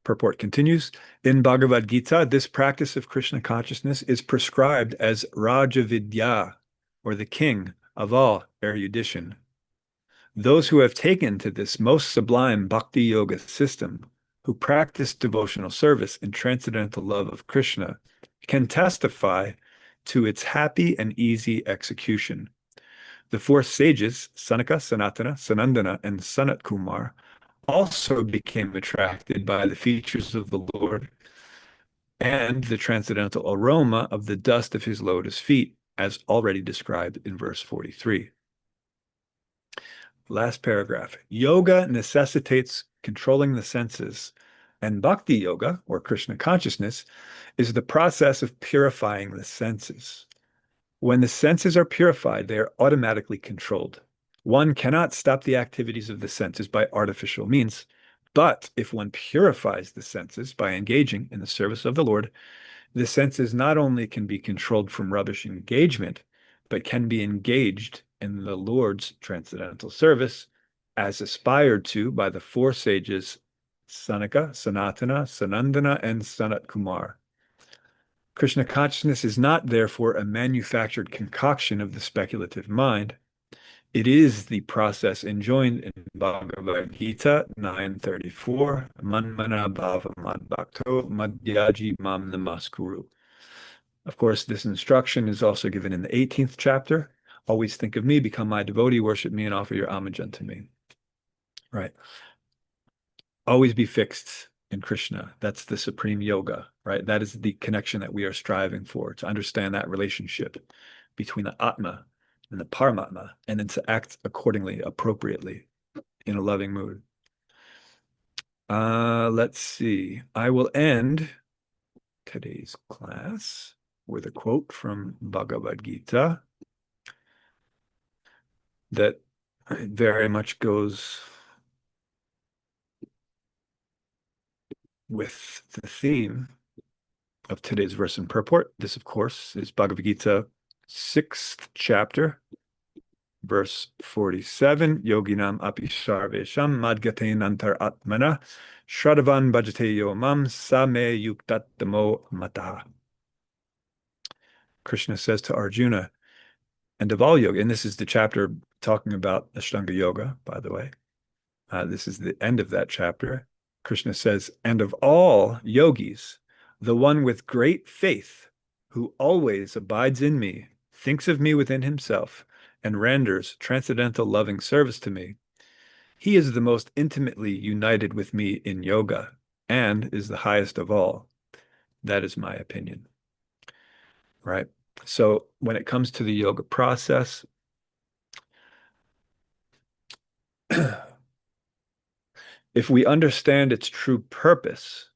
Purport continues. In Bhagavad Gita, this practice of Krishna consciousness is prescribed as Raja Vidya, or the king of all erudition. Those who have taken to this most sublime bhakti yoga system, who practice devotional service and transcendental love of Krishna, can testify to its happy and easy execution. The four sages, Sanaka, Sanatana, Sanandana, and Sanat Kumar, also became attracted by the features of the Lord and the transcendental aroma of the dust of his lotus feet, as already described in verse 43. Last paragraph. Yoga necessitates controlling the senses, and bhakti yoga, or Krishna consciousness, is the process of purifying the senses. When the senses are purified, they are automatically controlled. One cannot stop the activities of the senses by artificial means, but if one purifies the senses by engaging in the service of the Lord, the senses not only can be controlled from rubbish engagement, but can be engaged in the Lord's transcendental service as aspired to by the four sages Sanaka, Sanatana, Sanandana, and Sanat Kumar. Krishna consciousness is not, therefore, a manufactured concoction of the speculative mind. It is the process enjoined in Bhagavad Gita 9:34, Manmana Bhava Mad Bhakto Madhyaji Mam Namaskuru. Of course, this instruction is also given in the 18th chapter. Always think of me, become my devotee, worship me, and offer your homage unto me. Right. Always be fixed in Krishna. That's the supreme yoga, right? That is the connection that we are striving for, to understand that relationship between the Atma and the Paramatma, and then to act accordingly, appropriately, in a loving mood. Let's see. I will end today's class with a quote from Bhagavad Gita that very much goes with the theme of today's verse and purport. This, of course, is Bhagavad Gita, 6th chapter, verse 47. Yoginam api sarvesham madgatein antar atmana shraddhavan bhajate yo mam sa me yuktatamo mataha. Krishna says to Arjuna, and of all yoga, and this is the chapter talking about Ashtanga Yoga, by the way. This is the end of that chapter. Krishna says, and of all yogis, the one with great faith, who always abides in me, thinks of me within himself, and renders transcendental loving service to me, he is the most intimately united with me in yoga and is the highest of all. That is my opinion. Right? So when it comes to the yoga process, if we understand its true purpose,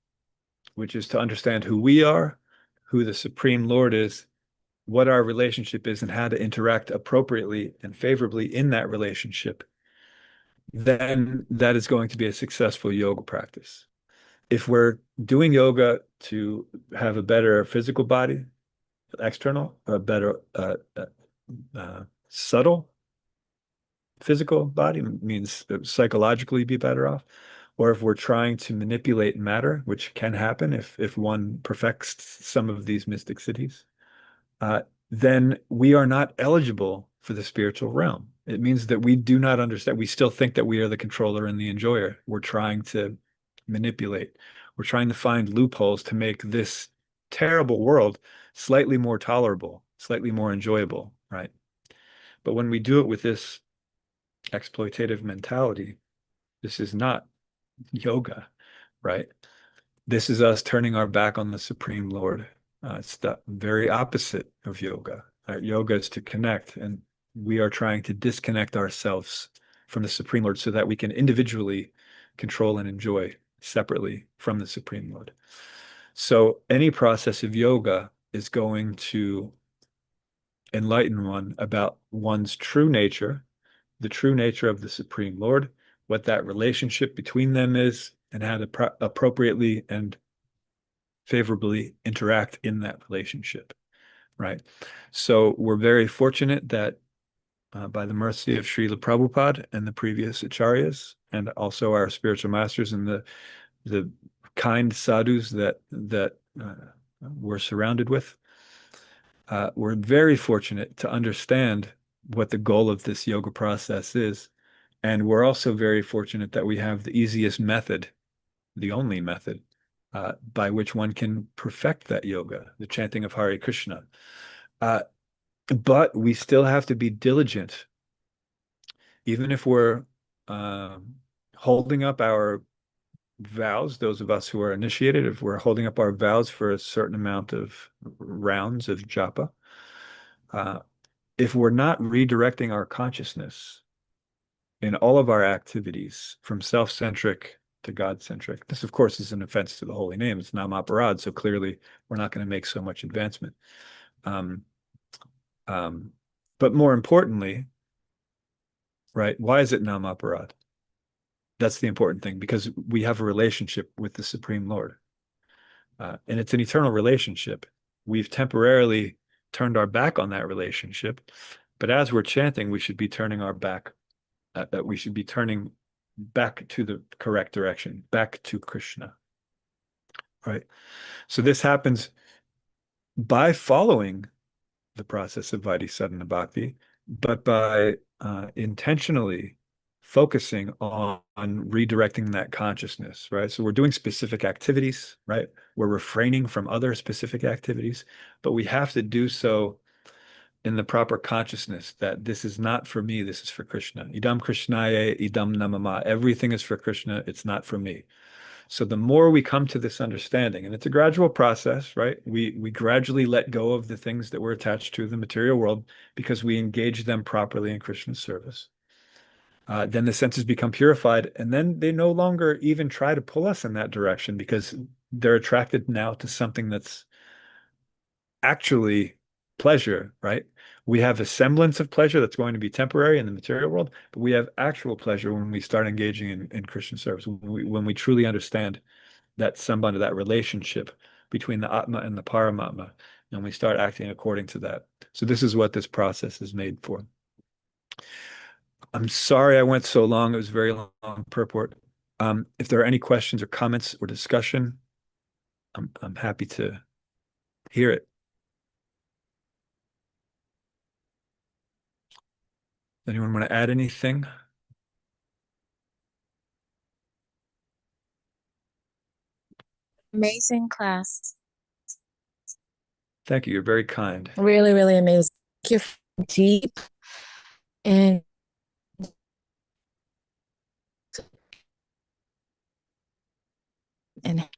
which is to understand who we are, who the Supreme Lord is, what our relationship is, and how to interact appropriately and favorably in that relationship, then that is going to be a successful yoga practice. If we're doing yoga to have a better physical body, external, a better subtle physical body, means psychologically be better off, or if we're trying to manipulate matter, which can happen if one perfects some of these mystic cities, then we are not eligible for the spiritual realm. It means that we do not understand. We still think that we are the controller and the enjoyer. We're trying to manipulate. We're trying to find loopholes to make this terrible world slightly more tolerable, slightly more enjoyable, right? But when we do it with this exploitative mentality, this is not yoga, right? This is us turning our back on the Supreme Lord. It's the very opposite of yoga. Yoga is to connect, and we are trying to disconnect ourselves from the Supreme Lord so that we can individually control and enjoy separately from the Supreme Lord. So any process of yoga is going to enlighten one about one's true nature, the true nature of the Supreme Lord, what that relationship between them is, and how to appropriately and favorably interact in that relationship, right? So we're very fortunate that by the mercy of Srila Prabhupada and the previous acharyas, and also our spiritual masters and the kind sadhus that we're surrounded with, we're very fortunate to understand what the goal of this yoga process is. And we're also very fortunate that we have the easiest method, the only method, by which one can perfect that yoga, the chanting of Hare Krishna. But we still have to be diligent, even if we're holding up our vows, those of us who are initiated, if we're holding up our vows for a certain amount of rounds of japa, if we're not redirecting our consciousness in all of our activities, from self-centric to God-centric. This, of course, is an offense to the holy name. It's Nam Aparad, so clearly we're not going to make so much advancement. Um, but more importantly, right, why is it Nam Aparad? That's the important thing, because we have a relationship with the Supreme Lord. And it's an eternal relationship. We've temporarily turned our back on that relationship, but as we're chanting, we should be turning our back. We should be turning back to the correct direction, back to Krishna. Right. So this happens by following the process of Vaidhi Bhakti, but by intentionally focusing on redirecting that consciousness, right? So we're doing specific activities, right? We're refraining from other specific activities, but we have to do so in the proper consciousness that this is not for me, this is for Krishna. Idam Krishnaya, idam namama. Everything is for Krishna, it's not for me. So the more we come to this understanding, and it's a gradual process, right? We gradually let go of the things that we're attached to the material world because we engage them properly in Krishna's service. Then the senses become purified, and then they no longer even try to pull us in that direction because they're attracted now to something that's actually pleasure, right? We have a semblance of pleasure that's going to be temporary in the material world, but we have actual pleasure when we start engaging in Christian service, when we truly understand that sambandha, that relationship between the Atma and the Paramatma, and we start acting according to that. So this is what this process is made for. I'm sorry I went so long. It was a very long purport. If there are any questions or comments or discussion, I'm happy to hear it. Anyone want to add anything? Amazing class. Thank you. You're very kind. Really, really amazing. You're deep and and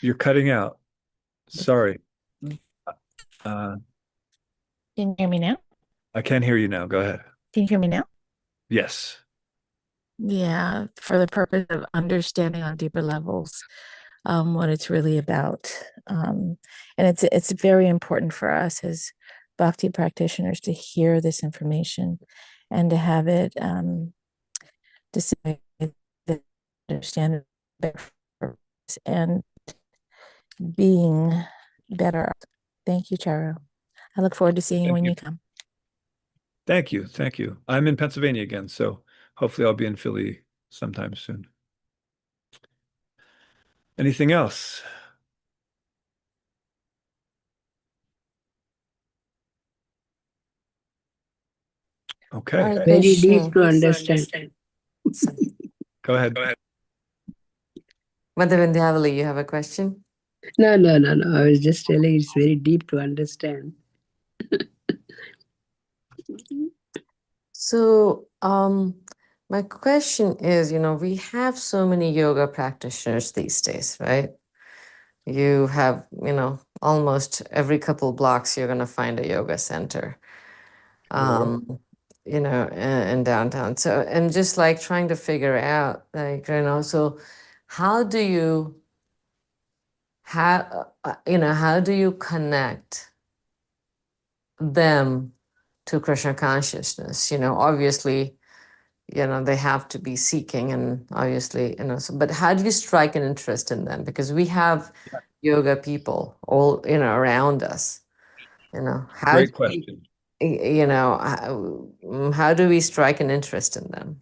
You're cutting out. Sorry. can you hear me now? I can't hear you now. Go ahead. Can you hear me now? Yes. Yeah, for the purpose of understanding on deeper levels what it's really about. And it's very important for us as bhakti practitioners to hear this information and to have it to understand it better and being better. Thank you, Charu. I look forward to seeing you Thank when you. you come. Thank you. Thank you. I'm in Pennsylvania again, so hopefully I'll be in Philly sometime soon. Anything else? Okay. Hare Very Krishna. deep to understand. Go ahead. Mother Vindhyavali, you have a question? No. I was just telling it's very deep to understand. So, my question is, we have so many yoga practitioners these days, right? You have, almost every couple blocks, you're going to find a yoga center, in downtown. So I'm just like trying to figure out, like, so how do you, how do you connect them to Krishna consciousness? Obviously, they have to be seeking, and obviously, but how do you strike an interest in them? Because we have yoga people all, around us, how Great do question. how do we strike an interest in them?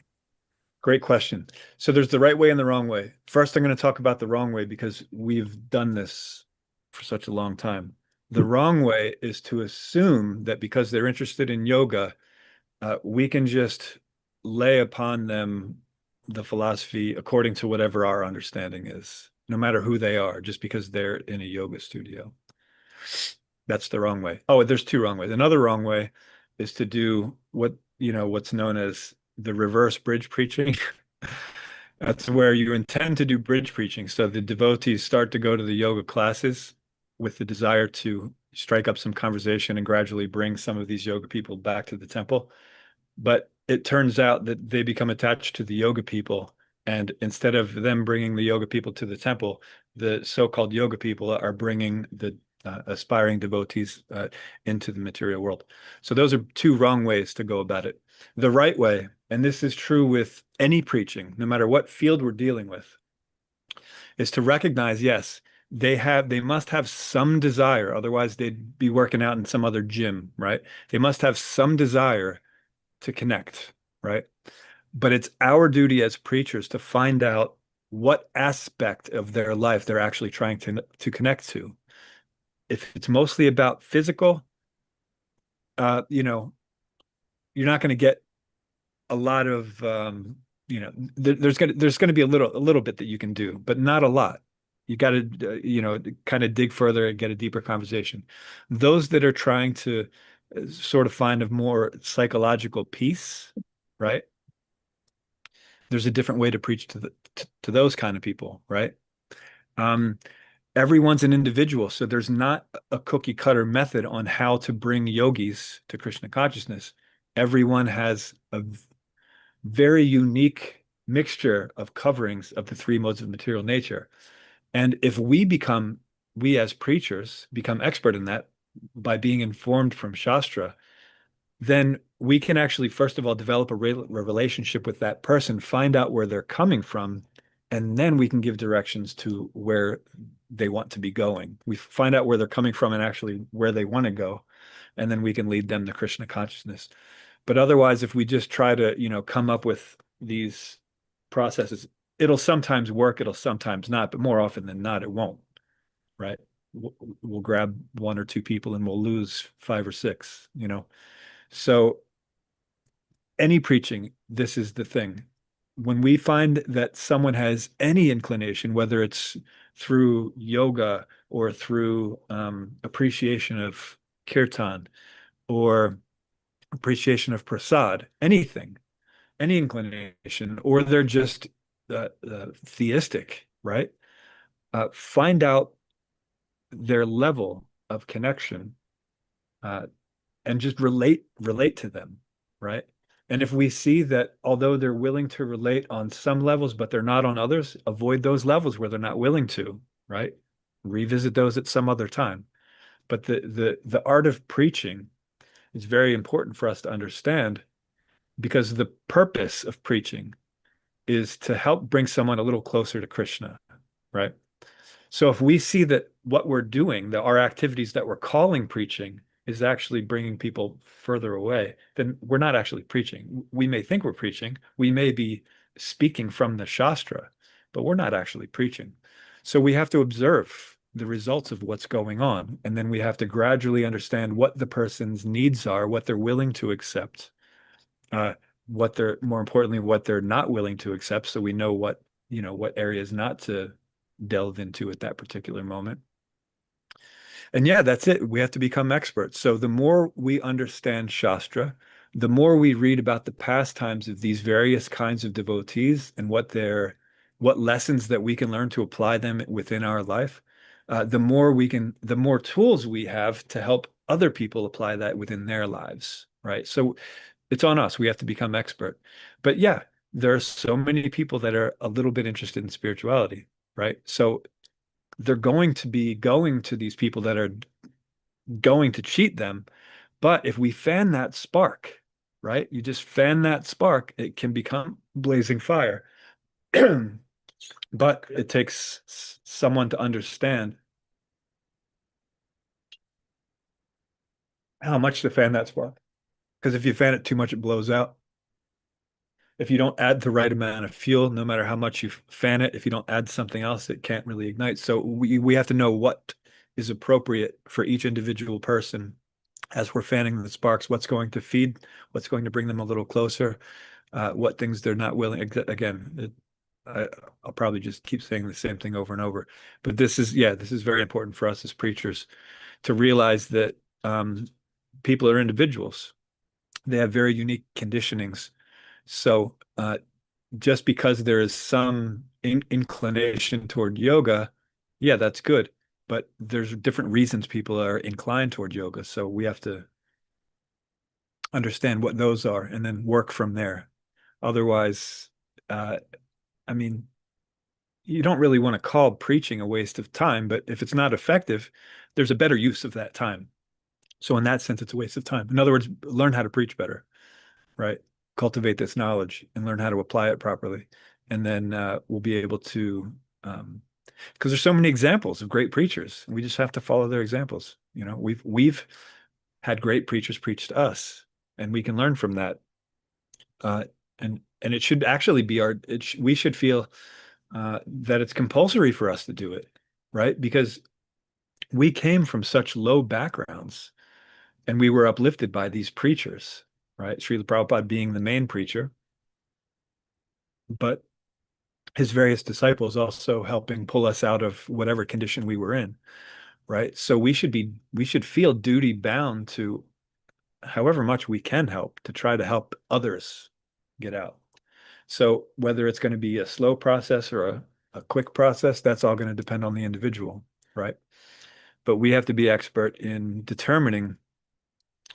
Great question. So there's the right way and the wrong way. First, I'm going to talk about the wrong way because we've done this for such a long time. The wrong way is to assume that because they're interested in yoga, we can just lay upon them the philosophy according to whatever our understanding is, no matter who they are, just because they're in a yoga studio. That's the wrong way. Oh, there's two wrong ways. Another wrong way is to do what's known as the reverse bridge preaching. That's where you intend to do bridge preaching. So the devotees start to go to the yoga classes with the desire to strike up some conversation and gradually bring some of these yoga people back to the temple. But it turns out that they become attached to the yoga people. And instead of them bringing the yoga people to the temple, the so-called yoga people are bringing the aspiring devotees into the material world. So those are two wrong ways to go about it. The right way, and this is true with any preaching, no matter what field we're dealing with, is to recognize, yes, they must have some desire, otherwise they'd be working out in some other gym, right? They must have some desire to connect, right? But it's our duty as preachers to find out what aspect of their life they're actually trying to connect to. If it's mostly about physical, you know, you're not going to get a lot of, there's going to be a little bit that you can do, but not a lot. You got to, kind of dig further and get a deeper conversation. Those that are trying to sort of find a more psychological peace, right? There's a different way to preach to those kind of people, right? Um, Everyone's an individual, so there's not a cookie cutter method on how to bring yogis to Krishna consciousness. Everyone has a very unique mixture of coverings of the three modes of material nature. And if we as preachers become expert in that by being informed from Shastra, then we can actually, first of all, develop a relationship with that person, find out where they're coming from, and then we can give directions to where they want to be going. We find out where they're coming from and actually where they want to go, and then we can lead them to Krishna consciousness. But otherwise, if we just try to, come up with these processes, it'll sometimes work, it'll sometimes not, but more often than not, it won't, right? We'll grab one or two people and we'll lose five or six, So any preaching, this is the thing. When we find that someone has any inclination, whether it's through yoga or through appreciation of kirtan or appreciation of prasad, anything, any inclination, or they're just theistic, right? Find out their level of connection and just relate to them, right? And if we see that although they're willing to relate on some levels, but they're not on others, avoid those levels where they're not willing to, right? Revisit those at some other time. But the art of preaching is very important for us to understand because the purpose of preaching is to help bring someone a little closer to Krishna, right? So if we see that what we're doing, our activities that we're calling preaching is actually bringing people further away, then we're not actually preaching. We may think we're preaching. We may be speaking from the Shastra, but we're not actually preaching. So we have to observe the results of what's going on. And then we have to gradually understand what the person's needs are, what they're willing to accept, more importantly, what they're not willing to accept. So we know what areas not to delve into at that particular moment. And yeah, that's it. We have to become experts. So the more we understand Shastra, the more we read about the pastimes of these various kinds of devotees and what lessons that we can learn to apply them within our life, the more tools we have to help other people apply that within their lives, right? So it's on us. We have to become expert. But yeah, there are so many people that are a little bit interested in spirituality, right? So they're going to be going to these people that are going to cheat them. But if we fan that spark, right? You just fan that spark, it can become blazing fire. But it takes someone to understand how much to fan that spark. Because if you fan it too much, it blows out. If you don't add the right amount of fuel, no matter how much you fan it, if you don't add something else, it can't really ignite. So we have to know what is appropriate for each individual person as we're fanning the sparks, what's going to feed, what's going to bring them a little closer, what things they're not willing. Again, I'll probably just keep saying the same thing over and over. But this is very important for us as preachers to realize that people are individuals. They have very unique conditionings. So just because there is some inclination toward yoga, yeah, that's good. But there's different reasons people are inclined toward yoga. So we have to understand what those are and then work from there. Otherwise, I mean, you don't really want to call preaching a waste of time, but if it's not effective, there's a better use of that time. So in that sense, it's a waste of time. In other words, learn how to preach better, right? Cultivate this knowledge and learn how to apply it properly. And then we'll be able to, because there's so many examples of great preachers. We just have to follow their examples. You know, we've had great preachers preach to us, and we can learn from that. And it should actually be we should feel that it's compulsory for us to do it, right? Because we came from such low backgrounds and we were uplifted by these preachers, right? Srila Prabhupada being the main preacher, but his various disciples also helping pull us out of whatever condition we were in, right? So we should feel duty bound to however much we can help to try to help others get out. So whether it's going to be a slow process or a quick process, that's all going to depend on the individual, right? But we have to be expert in determining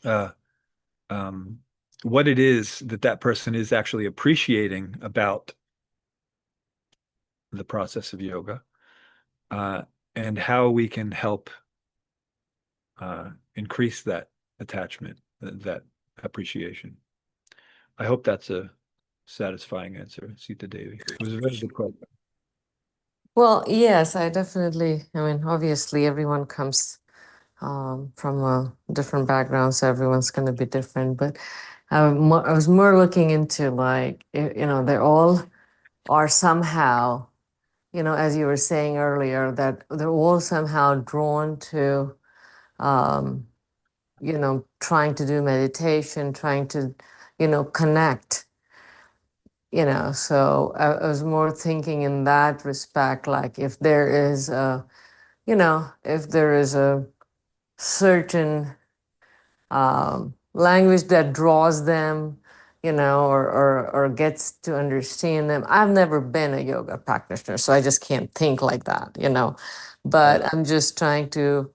what it is that person is actually appreciating about the process of yoga, and how we can help increase that attachment, that appreciation. I hope that's a satisfying answer, Sita Devi. It was a very good question. Well, yes, I mean, obviously everyone comes from a different background, so everyone's going to be different. But I was more looking into like, they all are somehow, as you were saying earlier, that they're all somehow drawn to, trying to do meditation, trying to, connect. So I was more thinking in that respect, like if there is a certain language that draws them, or gets to understand them. I've never been a yoga practitioner, so I just can't think like that. But I'm just trying to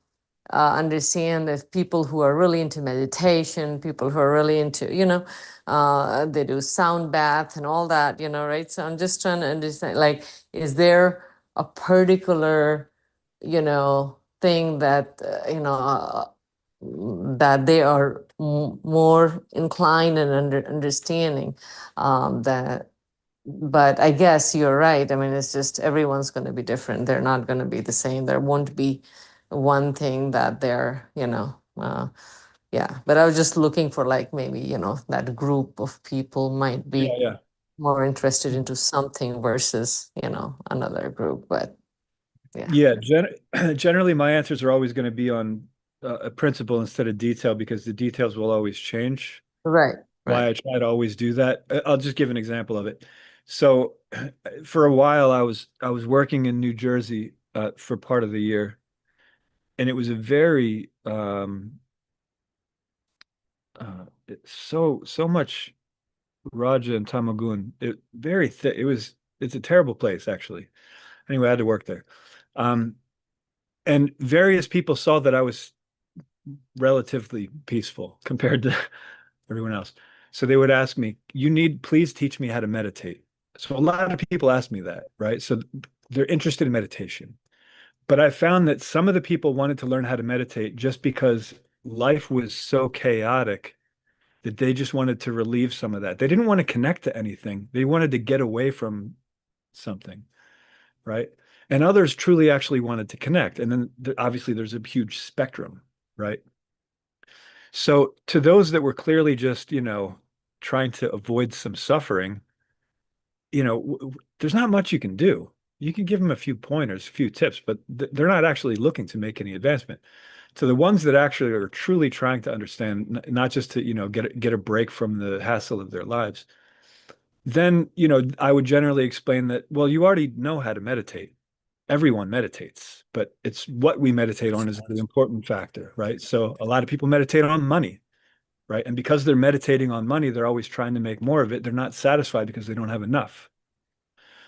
understand if people who are really into meditation, people who are really into, they do sound bath and all that, right? So I'm just trying to understand, like, is there a particular, thing that, that they are more inclined and understanding that. But I guess you're right. I mean, it's just everyone's going to be different. They're not going to be the same. There won't be one thing that they're, yeah. But I was just looking for like maybe, that group of people might be Yeah. more interested into something versus, another group. But Yeah, generally my answers are always going to be on a principle instead of detail because the details will always change. right. Why I try to always do that. I'll just give an example of it. So for a while I was working in New Jersey for part of the year, and it was a very so much Raja and Tamagun. Very thick. It's a terrible place actually. Anyway, I had to work there. And various people saw that I was relatively peaceful compared to everyone else. So they would ask me, please teach me how to meditate. So a lot of people ask me that, right? So they're interested in meditation. But I found that some of the people wanted to learn how to meditate just because life was so chaotic that they just wanted to relieve some of that. They didn't want to connect to anything. They wanted to get away from something, right? And others truly actually wanted to connect. And then obviously there's a huge spectrum, right? So to those that were clearly just, trying to avoid some suffering, there's not much you can do. You can give them a few pointers, a few tips, but they're not actually looking to make any advancement. To the ones that actually are truly trying to understand, not just to, get a break from the hassle of their lives, then, I would generally explain that, well, you already know how to meditate. Everyone meditates, but it's what we meditate on is the important factor, right? So a lot of people meditate on money, right? And because they're meditating on money, they're always trying to make more of it. They're not satisfied because they don't have enough.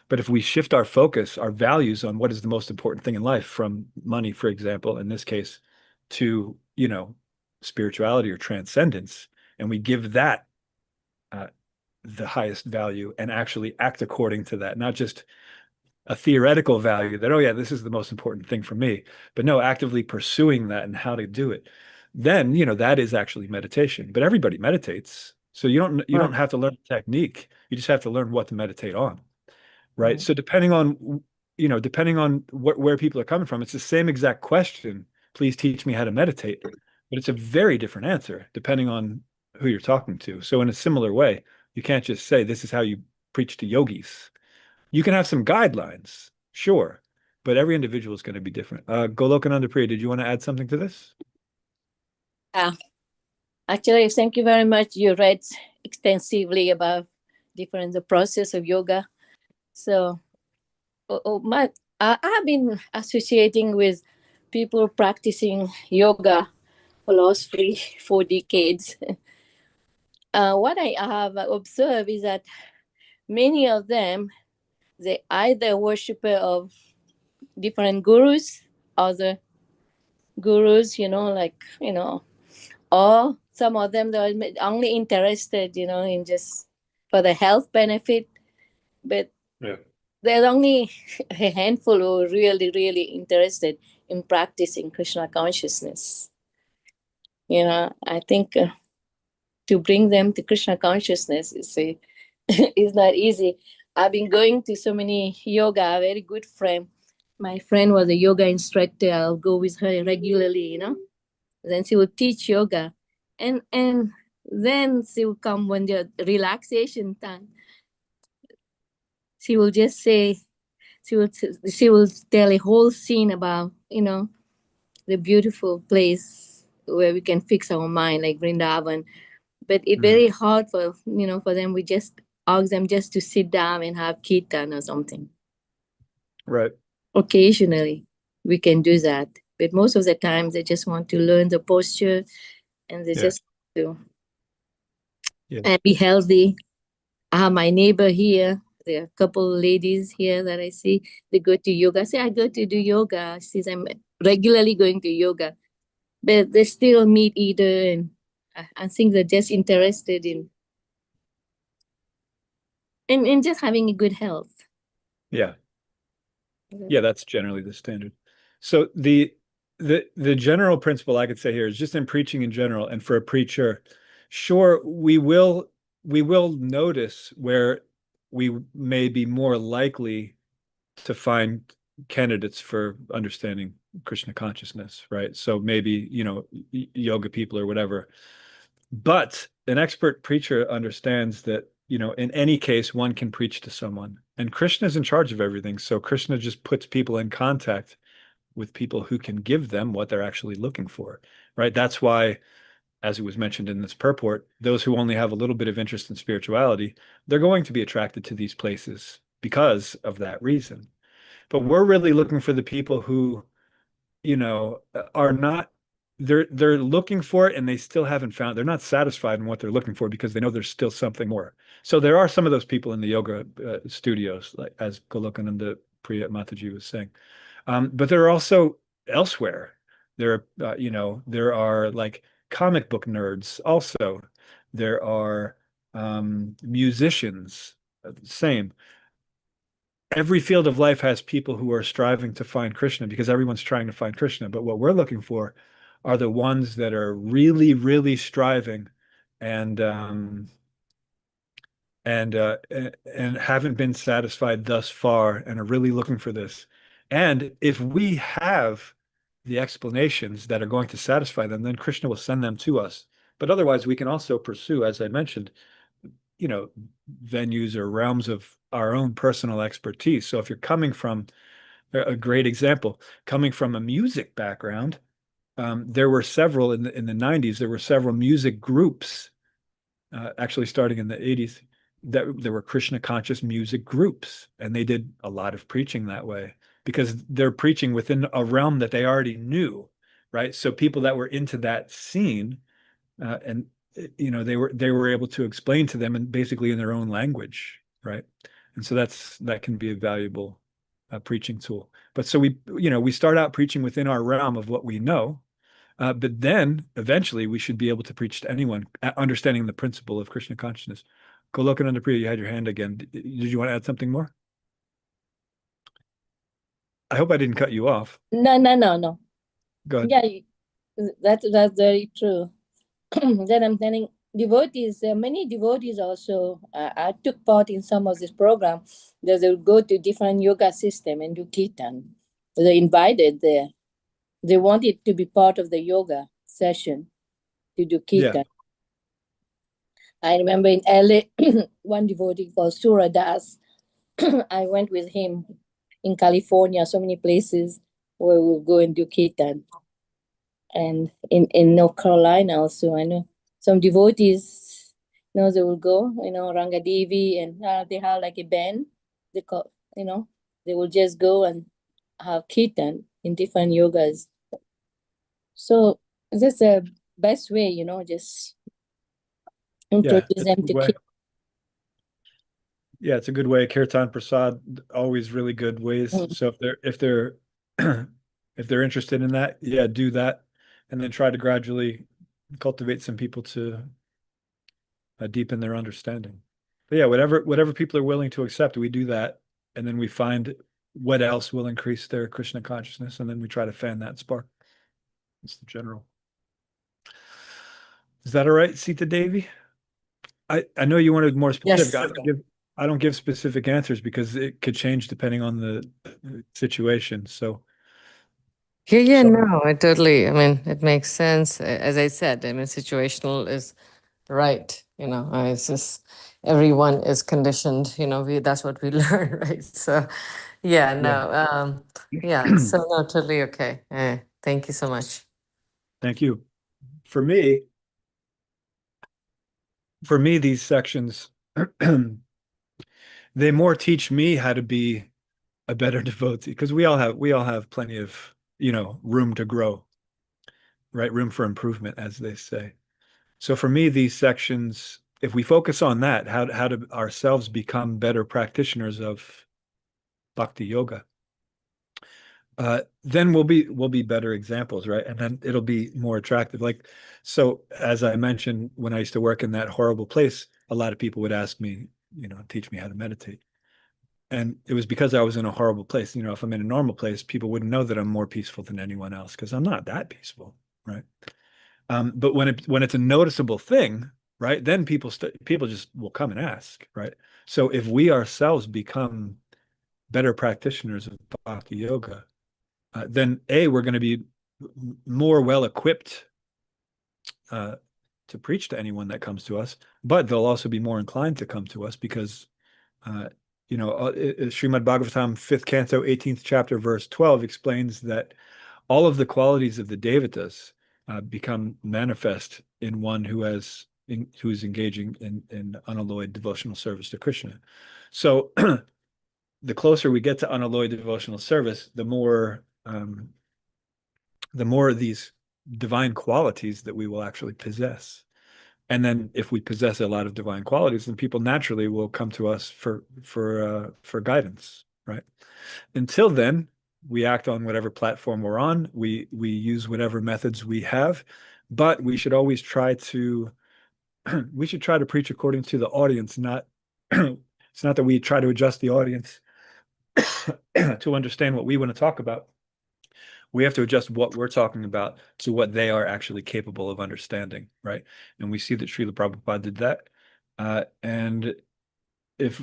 But if we shift our focus, our values on what is the most important thing in life, from money, for example, in this case, to, spirituality or transcendence, and we give that the highest value and actually act according to that, not just a theoretical value that, oh yeah, this is the most important thing for me, but no, actively pursuing that and how to do it, then, that is actually meditation. But everybody meditates. So you don't have to learn technique. You just have to learn what to meditate on. Right. So depending on, where people are coming from, it's the same exact question. Please teach me how to meditate. But it's a very different answer depending on who you're talking to. So in a similar way, you can't just say this is how you preach to yogis. You can have some guidelines, sure, but every individual is going to be different. Golokananda Priya, did you want to add something to this? Actually, thank you very much. You read extensively about the process of yoga. So, I've been associating with people practicing yoga for the last 4 decades. What I have observed is that many of them, they either worshiper of different gurus, other gurus, or some of them they're only interested, in just for the health benefit, but Yeah. there's only a handful who are really, really interested in practicing Krishna consciousness. I think to bring them to Krishna consciousness is not easy. I've been going to so many yoga, a very good friend. My friend was a yoga instructor. I'll go with her regularly, Then she will teach yoga. And then she will come when the relaxation time. She will just say, she will tell a whole scene about, the beautiful place where we can fix our mind, like Vrindavan. But it's very hard for them. We just ask them just to sit down and have kirtan or something. Right. Occasionally we can do that, but most of the time they just want to learn the posture, and they just want to and be healthy. I have my neighbor here. There are a couple of ladies here that I see. They go to yoga. I say, I go to do yoga. She says, I'm regularly going to yoga. But they still meat eater, and I think they're just interested in just having a good health. Yeah. Yeah, that's generally the standard. So the general principle I could say here is just in preaching in general, and for a preacher, sure, we will notice where we may be more likely to find candidates for understanding Krishna consciousness, right? So maybe, yoga people or whatever. But an expert preacher understands that, in any case, one can preach to someone. And Krishna is in charge of everything. So Krishna just puts people in contact with people who can give them what they're actually looking for, right? That's why, as it was mentioned in this purport, those who only have a little bit of interest in spirituality, they're going to be attracted to these places because of that reason. But we're really looking for the people who, are not, they're looking for it and they still haven't found, they're not satisfied in what they're looking for because they know there's still something more. So there are some of those people in the yoga studios, like as Golokananda Priya Mataji was saying. But there are also elsewhere. There are, there are like comic book nerds also. There are musicians, same. Every field of life has people who are striving to find Krishna because everyone's trying to find Krishna. But what we're looking for are the ones that are really, really striving and haven't been satisfied thus far and are really looking for this. And if we have the explanations that are going to satisfy them, then Krishna will send them to us. But otherwise, we can also pursue, as I mentioned, venues or realms of our own personal expertise. So if you're coming from a great example, coming from a music background, there were several in the 90s, there were several music groups, actually starting in the 80s, that there were Krishna conscious music groups, and they did a lot of preaching that way because they're preaching within a realm that they already knew, right? So people that were into that scene, and they were able to explain to them and basically in their own language, right? And so that can be a valuable preaching tool. But so we start out preaching within our realm of what we know, But then eventually we should be able to preach to anyone, understanding the principle of Krishna consciousness. Golokananda Priya, you had your hand again. Did you want to add something more? I hope I didn't cut you off. No. Go ahead. Yeah, that's very true. Then I'm telling devotees, many devotees also, I took part in some of this program. They will go to different yoga system and do kirtan. They're invited there. They wanted to be part of the yoga session to do kirtan. I remember in LA, one devotee called Surah Das. I went with him in California, so many places where we'll go and do kirtan. And in North Carolina also, I know some devotees, they will go, Rangadevi, and they have like a band. They call, they will just go and have kirtan in different yogas. So that's the best way, just introduce them to kirtan. Yeah, it's a good way. Kirtan Prasad, always really good ways. So if they're if they're interested in that, yeah, do that, and then try to gradually cultivate some people to deepen their understanding. But yeah, whatever people are willing to accept, we do that, and then we find what else will increase their Krishna consciousness, and then we try to fan that spark. It's the general. Is that all right, Sita Devi? I know you wanted more specific. Yes. I don't give specific answers because it could change depending on the situation. So Yeah, no, I mean, it makes sense. As I said, I mean, situational is right. It's just everyone is conditioned, that's what we learn, right? So, yeah, no, so no, totally okay. Thank you so much. Thank you. For me, these sections, they more teach me how to be a better devotee because we all have plenty of, room to grow, right? Room for improvement, as they say. So for me, these sections, if we focus on that, how to ourselves become better practitioners of bhakti yoga, then we'll be better examples, right? And then it'll be more attractive. Like, so as I mentioned, when I used to work in that horrible place, a lot of people would ask me, teach me how to meditate. And it was because I was in a horrible place. If I'm in a normal place, people wouldn't know that I'm more peaceful than anyone else because I'm not that peaceful, right? But when it's a noticeable thing, right, then people just will come and ask, right? So if we ourselves become better practitioners of bhakti yoga, then we're going to be more well equipped to preach to anyone that comes to us, but they'll also be more inclined to come to us because Srimad Bhagavatam, 5th canto, 18th chapter, verse 12 explains that all of the qualities of the devatas become manifest in one who is engaging in unalloyed devotional service to Krishna. So the closer we get to unalloyed devotional service, the more of these divine qualities that we will actually possess. And then if we possess a lot of divine qualities, then people naturally will come to us for guidance, right? Until then, we act on whatever platform we're on. We use whatever methods we have, but we should always try to preach according to the audience, not it's not that we try to adjust the audience to understand what we want to talk about. We have to adjust what we're talking about to what they are actually capable of understanding, right? And we see that Srila Prabhupada did that. And if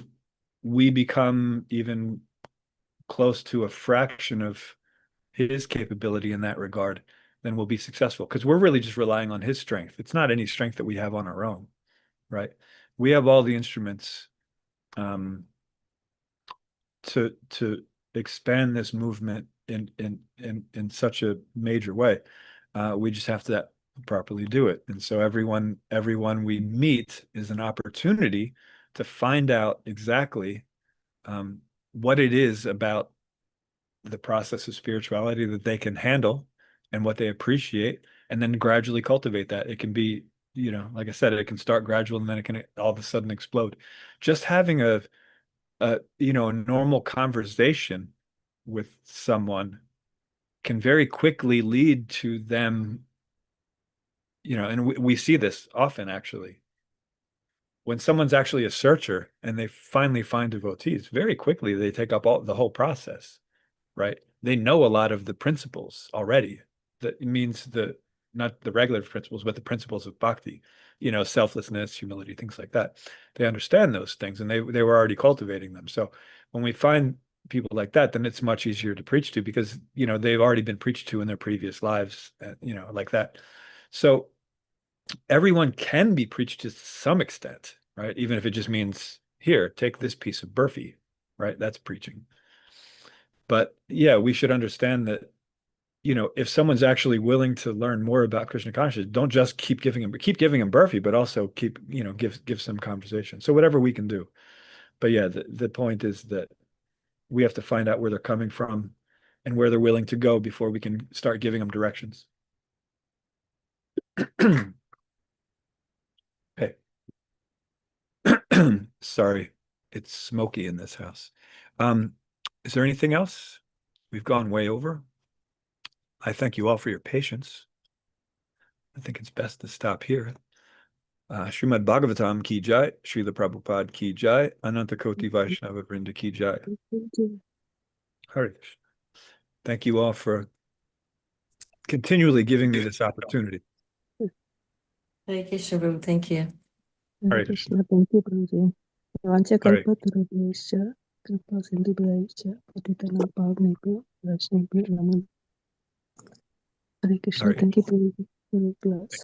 we become even close to a fraction of his capability in that regard, then we'll be successful because we're really just relying on his strength. It's not any strength that we have on our own, right? We have all the instruments to expand this movement in such a major way. We just have to properly do it. And so everyone we meet is an opportunity to find out exactly what it is about the process of spirituality that they can handle and what they appreciate, and then gradually cultivate that. It can be, like I said, it can start gradual and then it can all of a sudden explode. Just having a normal conversation with someone can very quickly lead to them and we see this often actually. When someone's actually a searcher and they finally find devotees, very quickly they take up the whole process, right? They know a lot of the principles already. That means not the regular principles, but the principles of bhakti, selflessness, humility, things like that. They understand those things and they were already cultivating them. So when we find people like that, then it's much easier to preach to because, they've already been preached to in their previous lives, like that. So everyone can be preached to some extent, right? Even if it just means, here, take this piece of burfi, right? That's preaching. But yeah, we should understand that, if someone's actually willing to learn more about Krishna consciousness, don't just keep giving them burfi, but also give some conversation. So whatever we can do. But yeah, the point is that we have to find out where they're coming from and where they're willing to go before we can start giving them directions. Hey. Sorry, it's smoky in this house. Is there anything else? We've gone way over. I thank you all for your patience. I think it's best to stop here. Srimad Bhagavatam ki jai, Srila Prabhupada ki jai, Ananta Koti Vaishnava Vrinda ki jai. Hare Krishna. Thank you all for continually giving me this opportunity. Hare Krishna, Prabhu. Thank you. Hare Krishna. Thank you, Prabhuji. Hare. Vanchakalpatarubhyascha, kripa sindhubhyascha, patitanam pavnebhyo, vaishnavibhyo namo. Hare Krishna. Hare. Thank you, Prabhuji. Very blessed.